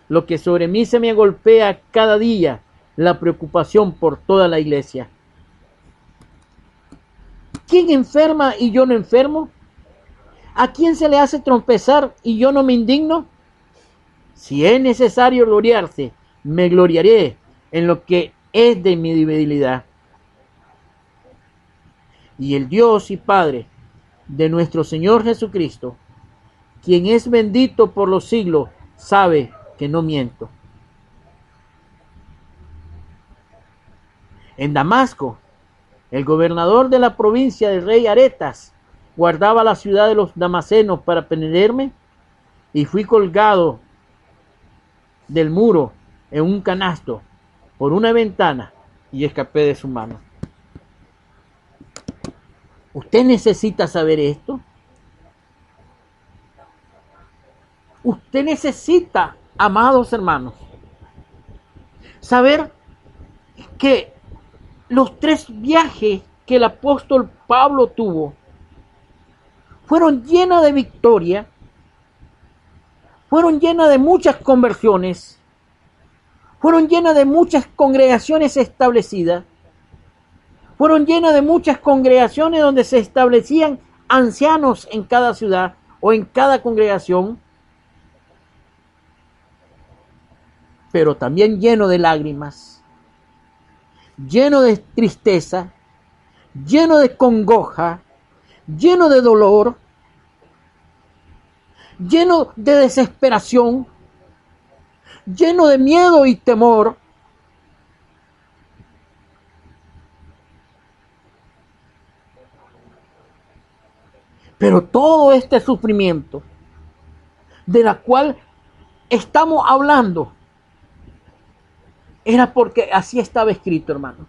lo que sobre mí se me golpea cada día, la preocupación por toda la iglesia. ¿Quién enferma y yo no enfermo? ¿A quién se le hace tropezar y yo no me indigno? Si es necesario gloriarse, me gloriaré en lo que es de mi debilidad. Y el Dios y Padre de nuestro Señor Jesucristo, quien es bendito por los siglos, sabe que no miento. En Damasco, el gobernador de la provincia del rey Aretas guardaba la ciudad de los damasenos para prenderme, y fui colgado del muro en un canasto por una ventana y escapé de su mano. ¿Usted necesita saber esto? Usted necesita, amados hermanos, saber que los 3 viajes que el apóstol Pablo tuvo fueron llenas de victoria, fueron llenas de muchas conversiones, fueron llenas de muchas congregaciones establecidas, fueron llenas de muchas congregaciones donde se establecían ancianos en cada ciudad o en cada congregación, pero también lleno de lágrimas, lleno de tristeza, lleno de congoja, lleno de dolor, lleno de desesperación, lleno de miedo y temor. Pero todo este sufrimiento de la cual estamos hablando era porque así estaba escrito, hermano.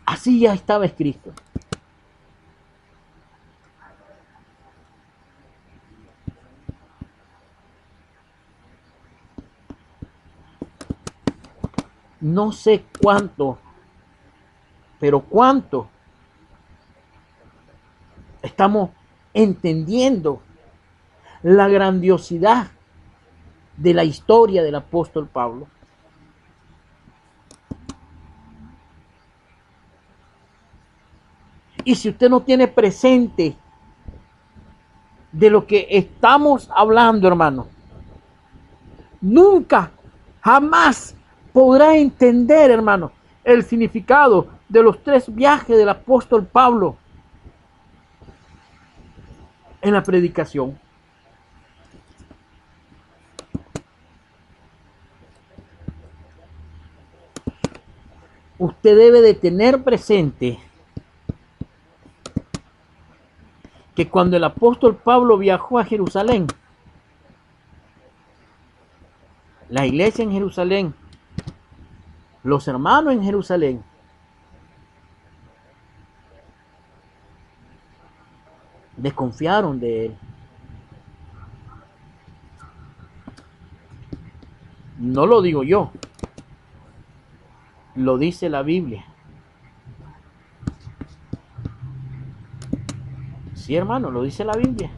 Así ya estaba escrito. No sé cuánto, pero cuánto estamos entendiendo la grandiosidad de la historia del apóstol Pablo. Y si usted no tiene presente de lo que estamos hablando, hermano, nunca, jamás podrá entender, hermano, el significado de los 3 viajes del apóstol Pablo en la predicación. Usted debe de tener presente que cuando el apóstol Pablo viajó a Jerusalén, la iglesia en Jerusalén, los hermanos en Jerusalén, desconfiaron de él. No lo digo yo, lo dice la Biblia. Sí, hermano, lo dice la Biblia.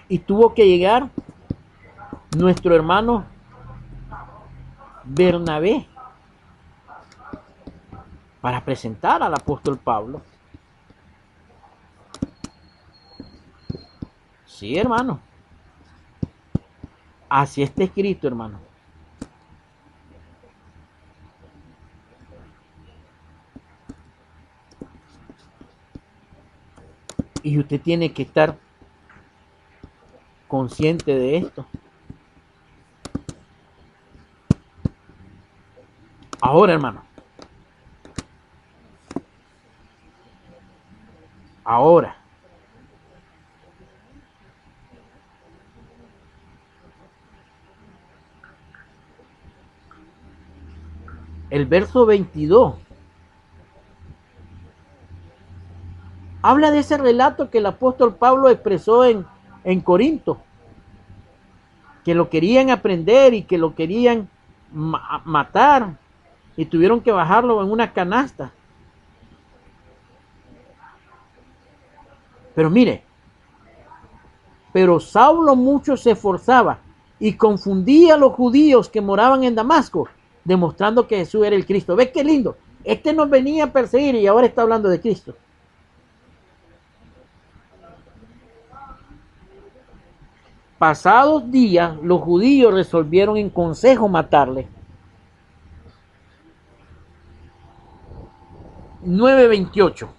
Y tuvo que llegar nuestro hermano Bernabé para presentar al apóstol Pablo. Sí, hermano. Así está escrito, hermano. Y usted tiene que estar consciente de esto. Ahora, hermano. Ahora. El verso 22 habla de ese relato que el apóstol Pablo expresó en Corinto, que lo querían aprender y que lo querían matar y tuvieron que bajarlo en una canasta. Pero mire, pero Saulo mucho se esforzaba y confundía a los judíos que moraban en Damasco, demostrando que Jesús era el Cristo. ¿Ves qué lindo? Este nos venía a perseguir y ahora está hablando de Cristo. Pasados días, los judíos resolvieron en consejo matarle. 9:28,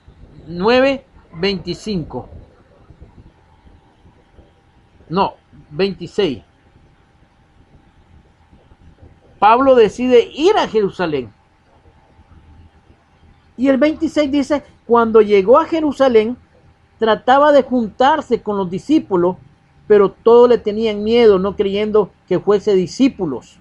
9:25. No, 26. Pablo decide ir a Jerusalén. Y el 26 dice, cuando llegó a Jerusalén, trataba de juntarse con los discípulos, pero todos le tenían miedo, no creyendo que fuese discípulos.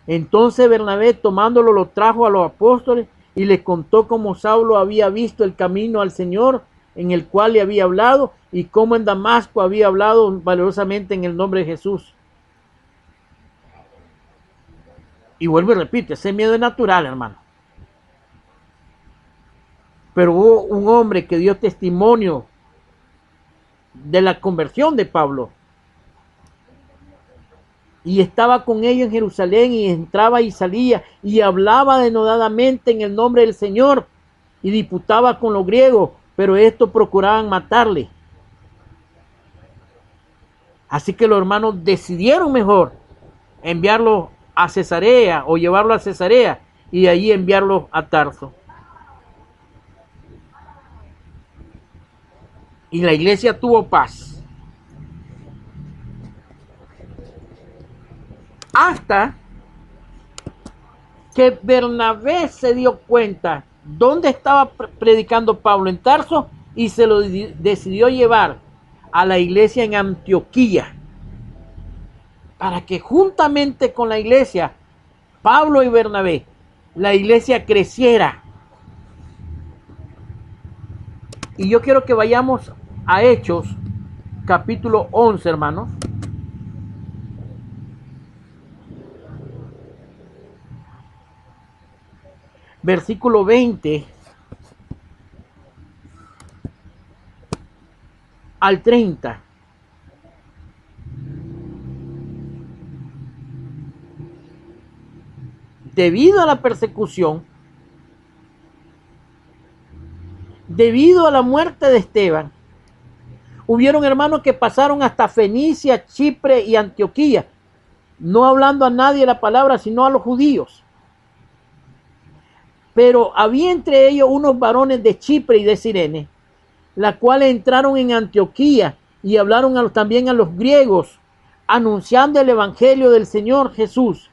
Entonces Bernabé, tomándolo, lo trajo a los apóstoles y les contó cómo Saulo había visto el camino al Señor, en el cual le había hablado, y cómo en Damasco había hablado valerosamente en el nombre de Jesús. Y vuelvo y repito, ese miedo es natural, hermano. Pero hubo un hombre que dio testimonio de la conversión de Pablo. Y estaba con ellos en Jerusalén, y entraba y salía, y hablaba denodadamente en el nombre del Señor, y disputaba con los griegos, pero estos procuraban matarle. Así que los hermanos decidieron mejor enviarlo a Cesarea, o llevarlo a Cesarea, y de allí enviarlo a Tarso. Y la iglesia tuvo paz. Hasta que Bernabé se dio cuenta dónde estaba predicando Pablo, en Tarso, y se lo decidió llevar a la iglesia en Antioquía, para que juntamente con la iglesia, Pablo y Bernabé, la iglesia creciera. Y yo quiero que vayamos a Hechos, capítulo 11, hermanos. Versículo 20 al 30. Debido a la persecución, debido a la muerte de Esteban, hubieron hermanos que pasaron hasta Fenicia, Chipre y Antioquía, no hablando a nadie la palabra, sino a los judíos. Pero había entre ellos unos varones de Chipre y de Cirene, las cuales entraron en Antioquía y hablaron también a los griegos, anunciando el evangelio del Señor Jesús.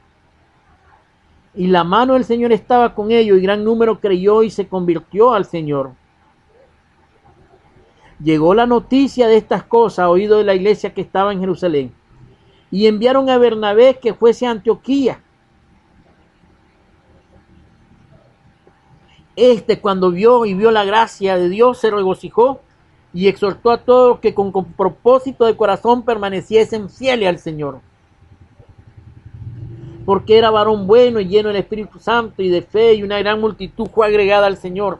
Y la mano del Señor estaba con ellos, y gran número creyó y se convirtió al Señor. Llegó la noticia de estas cosas, oído de la iglesia que estaba en Jerusalén, y enviaron a Bernabé que fuese a Antioquía. Cuando vio la gracia de Dios, se regocijó y exhortó a todos que con propósito de corazón permaneciesen fieles al Señor. Porque era varón bueno y lleno del Espíritu Santo y de fe, y una gran multitud fue agregada al Señor.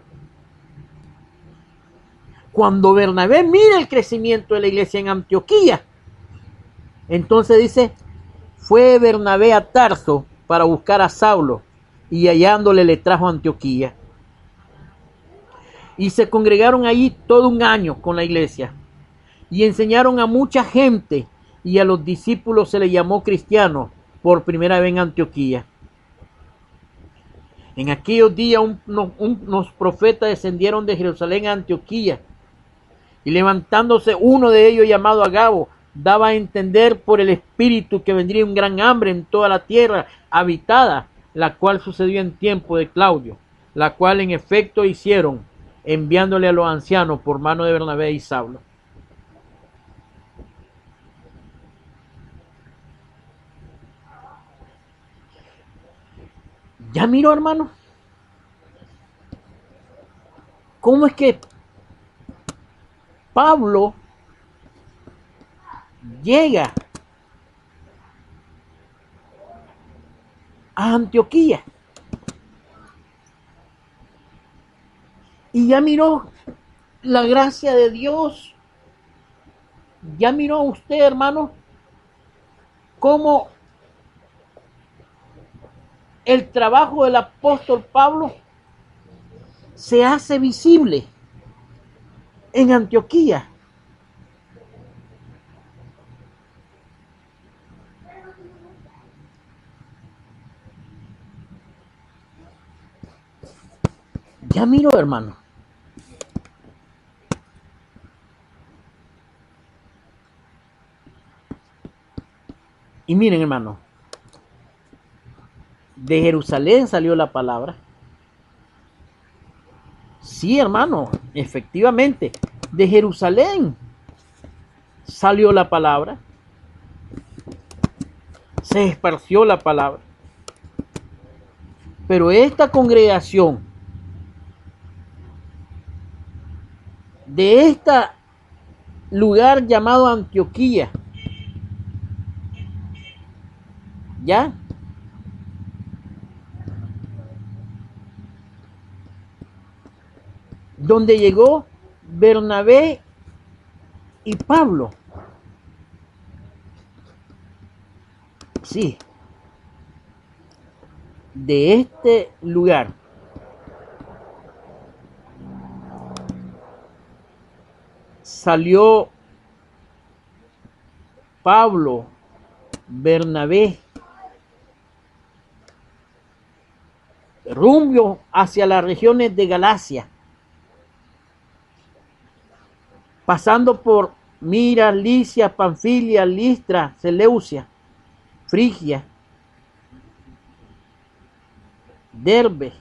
Cuando Bernabé mira el crecimiento de la iglesia en Antioquía, entonces dice, fue Bernabé a Tarso para buscar a Saulo, y hallándole le trajo a Antioquía. Y se congregaron allí todo un año con la iglesia, y enseñaron a mucha gente, y a los discípulos se les llamó cristianos por primera vez en Antioquía. En aquellos días unos profetas descendieron de Jerusalén a Antioquía, y levantándose uno de ellos llamado Agabo, daba a entender por el Espíritu que vendría un gran hambre en toda la tierra habitada, la cual sucedió en tiempo de Claudio, la cual en efecto hicieron, enviándole a los ancianos por mano de Bernabé y Saulo. ¿Ya miró, hermano? ¿Cómo es que Pablo llega a Antioquía? Y ya miró la gracia de Dios. Ya miró usted, hermano, cómo el trabajo del apóstol Pablo se hace visible en Antioquía. Ya miro, hermano. Y miren, hermano, de Jerusalén salió la palabra. Sí, hermano, efectivamente, de Jerusalén salió la palabra. Se esparció la palabra. Pero esta congregación de este lugar llamado Antioquía, ¿ya? Donde llegó Bernabé y Pablo. Sí. De este lugar salió Pablo, Bernabé, rumbo hacia las regiones de Galacia, pasando por Mira, Licia, Panfilia, Listra, Seleucia, Frigia, Derbe,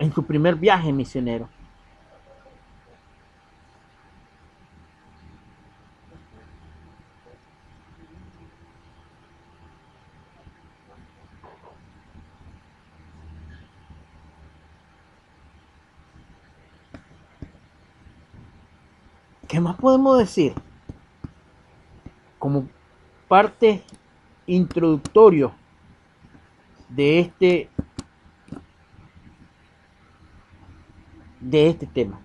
en su primer viaje misionero. ¿Qué más podemos decir? Como parte introductorio de este tema.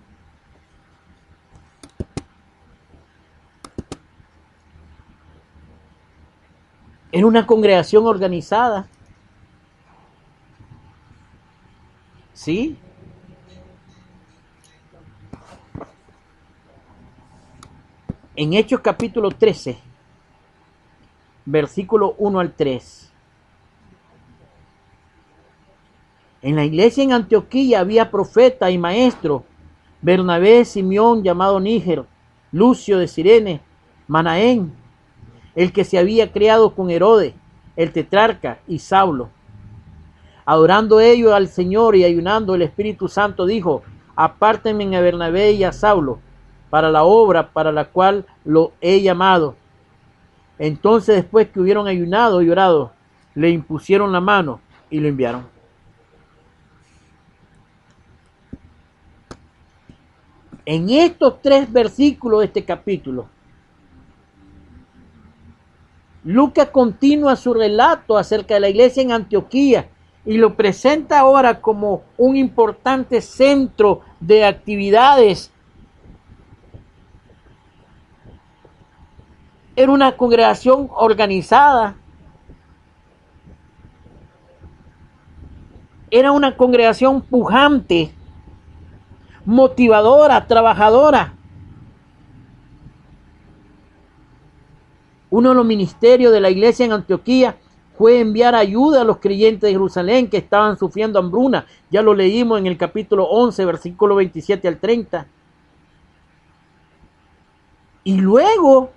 Era una congregación organizada. ¿Sí? En Hechos capítulo 13, versículo 1 al 3. En la iglesia en Antioquía había profeta y maestro: Bernabé, Simeón llamado Níger, Lucio de Cirene, Manaén, el que se había criado con Herodes, el tetrarca, y Saulo. Adorando ellos al Señor y ayunando, el Espíritu Santo dijo: apártenme a Bernabé y a Saulo para la obra para la cual lo he llamado. Entonces, después que hubieron ayunado y orado, le impusieron la mano y lo enviaron. En estos 3 versículos de este capítulo, Lucas continúa su relato acerca de la iglesia en Antioquía y lo presenta ahora como un importante centro de actividades. Era una congregación organizada. Era una congregación pujante, motivadora, trabajadora. Uno de los ministerios de la iglesia en Antioquía fue enviar ayuda a los creyentes de Jerusalén que estaban sufriendo hambruna. Ya lo leímos en el capítulo 11, versículo 27 al 30. Y luego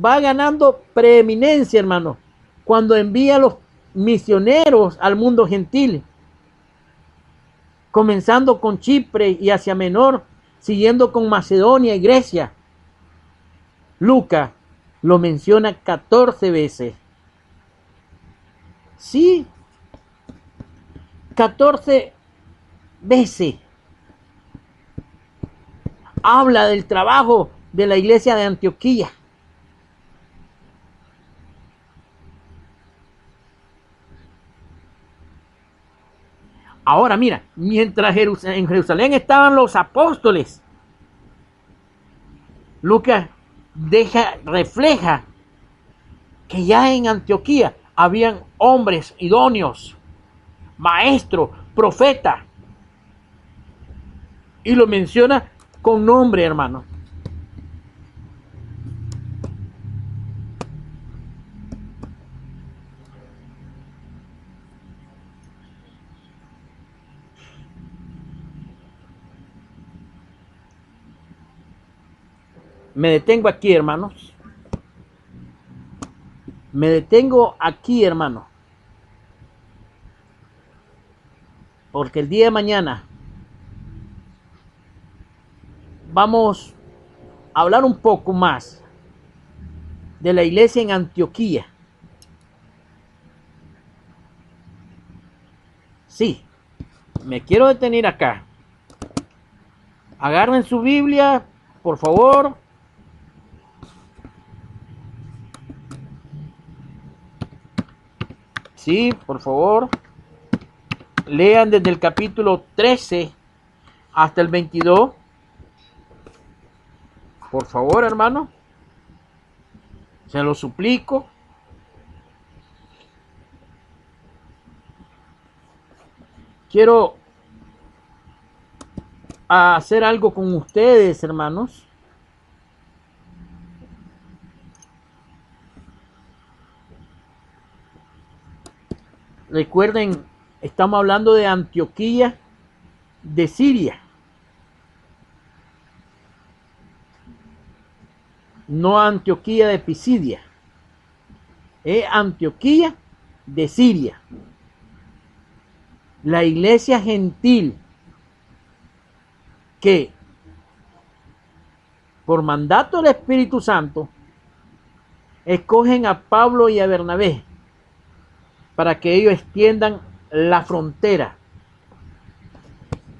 va ganando preeminencia, hermano, cuando envía a los misioneros al mundo gentil, comenzando con Chipre y Asia Menor, siguiendo con Macedonia y Grecia. Lucas lo menciona 14 veces. Sí, 14 veces habla del trabajo de la iglesia de Antioquía. Ahora mira, mientras en Jerusalén estaban los apóstoles, Lucas refleja que ya en Antioquía habían hombres idóneos, maestros, profetas, y lo menciona con nombre, hermano. Me detengo aquí, hermanos. Me detengo aquí, hermano. Porque el día de mañana vamos a hablar un poco más de la iglesia en Antioquía. Sí, me quiero detener acá. Agarren su Biblia, por favor. Sí, por favor. Lean desde el capítulo 13 hasta el 22. Por favor, hermano. Se lo suplico. Quiero hacer algo con ustedes, hermanos. Recuerden, estamos hablando de Antioquía de Siria. No Antioquía de Pisidia. Es Antioquía de Siria. La iglesia gentil que por mandato del Espíritu Santo escogen a Pablo y a Bernabé para que ellos extiendan la frontera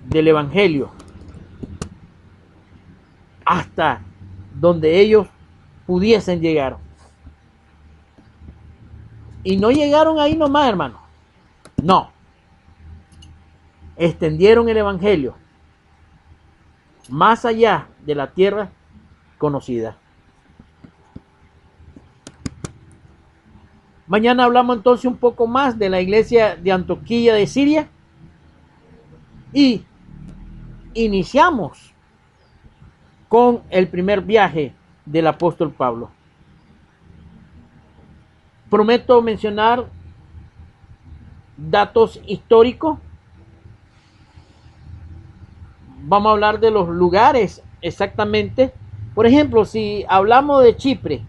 del Evangelio hasta donde ellos pudiesen llegar. Y no llegaron ahí nomás, hermano. No. Extendieron el Evangelio más allá de la tierra conocida. Mañana hablamos entonces un poco más de la iglesia de Antioquía de Siria y iniciamos con el primer viaje del apóstol Pablo. Prometo mencionar datos históricos. Vamos a hablar de los lugares exactamente. Por ejemplo, si hablamos de Chipre,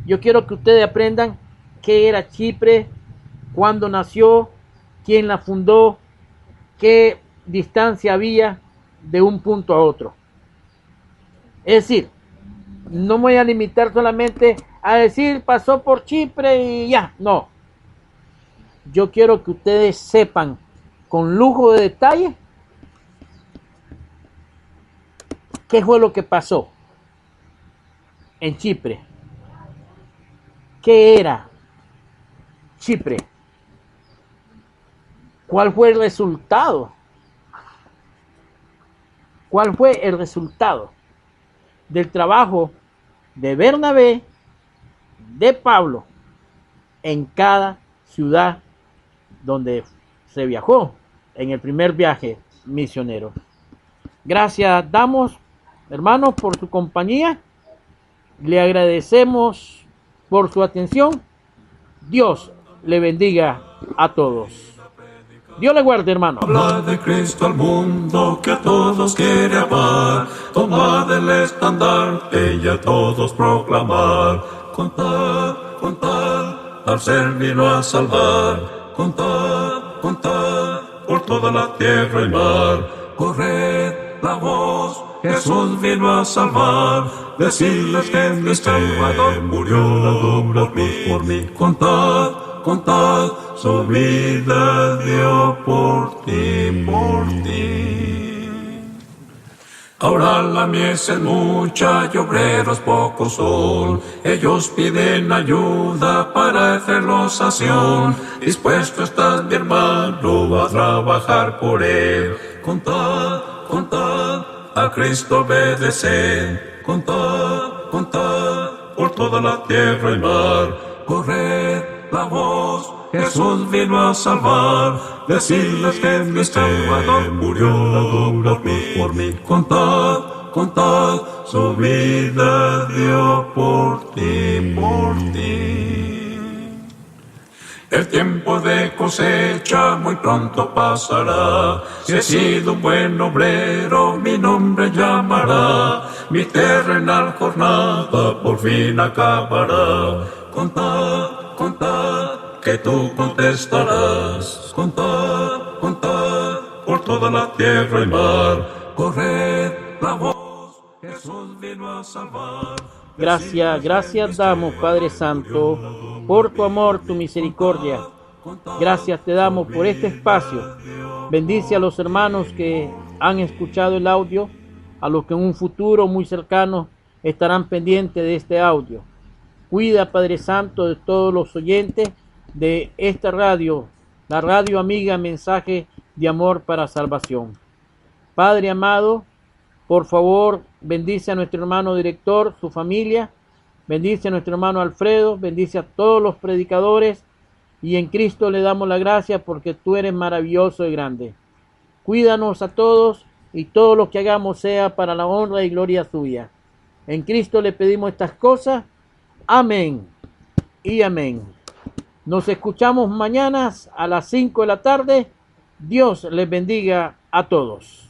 yo quiero que ustedes aprendan qué era Chipre, cuándo nació, quién la fundó, qué distancia había de un punto a otro. Es decir, no me voy a limitar solamente a decir pasó por Chipre y ya, no. Yo quiero que ustedes sepan con lujo de detalle qué fue lo que pasó en Chipre. ¿Qué era Chipre? ¿Cuál fue el resultado? ¿Cuál fue el resultado del trabajo de Bernabé, de Pablo, en cada ciudad donde se viajó en el primer viaje misionero? Gracias damos, hermanos, por su compañía. Le agradecemos por su atención. Dios le bendiga a todos. Dios le guarde, hermano. Habla de Cristo al mundo que a todos quiere amar. Tomad el estandarte y a todos proclamar. Contad, contad, al ser vino a salvar. Contad, contad, por toda la tierra y mar. Corred la voz, Jesús vino a salvar. Decidles que mi Salvador murió por mí. Contad, contad, su vida dio por ti, por ti. Ahora la mies es mucha y obreros pocos son. Ellos piden ayuda para hacerlos acción. Dispuesto estás, mi hermano, a trabajar por él. Contad, contad, a Cristo obedeced. Contad, contad, por toda la tierra y mar, corred la voz, Jesús vino a salvar. Decidles que mi Salvador murió por mí. Contad, contad, su vida dio por ti, por ti. El tiempo de cosecha muy pronto pasará. Si he sido un buen obrero, mi nombre llamará. Mi terrenal jornada por fin acabará. Contad, contad, que tú contestarás. Contad, contad, por toda la tierra y mar, corred la voz, Jesús vino a salvar. Gracias damos, Padre Santo, por tu amor, tu misericordia. Gracias te damos por este espacio. Bendice a los hermanos que han escuchado el audio, a los que en un futuro muy cercano estarán pendientes de este audio. Cuida, Padre Santo, de todos los oyentes de esta radio, la radio amiga Mensaje de Amor para Salvación. Padre amado, por favor, bendice a nuestro hermano director, su familia, bendice a nuestro hermano Alfredo, bendice a todos los predicadores, y en Cristo le damos la gracia porque tú eres maravilloso y grande. Cuídanos a todos y todo lo que hagamos sea para la honra y gloria suya. En Cristo le pedimos estas cosas. Amén y amén. Nos escuchamos mañana a las 5 de la tarde. Dios les bendiga a todos.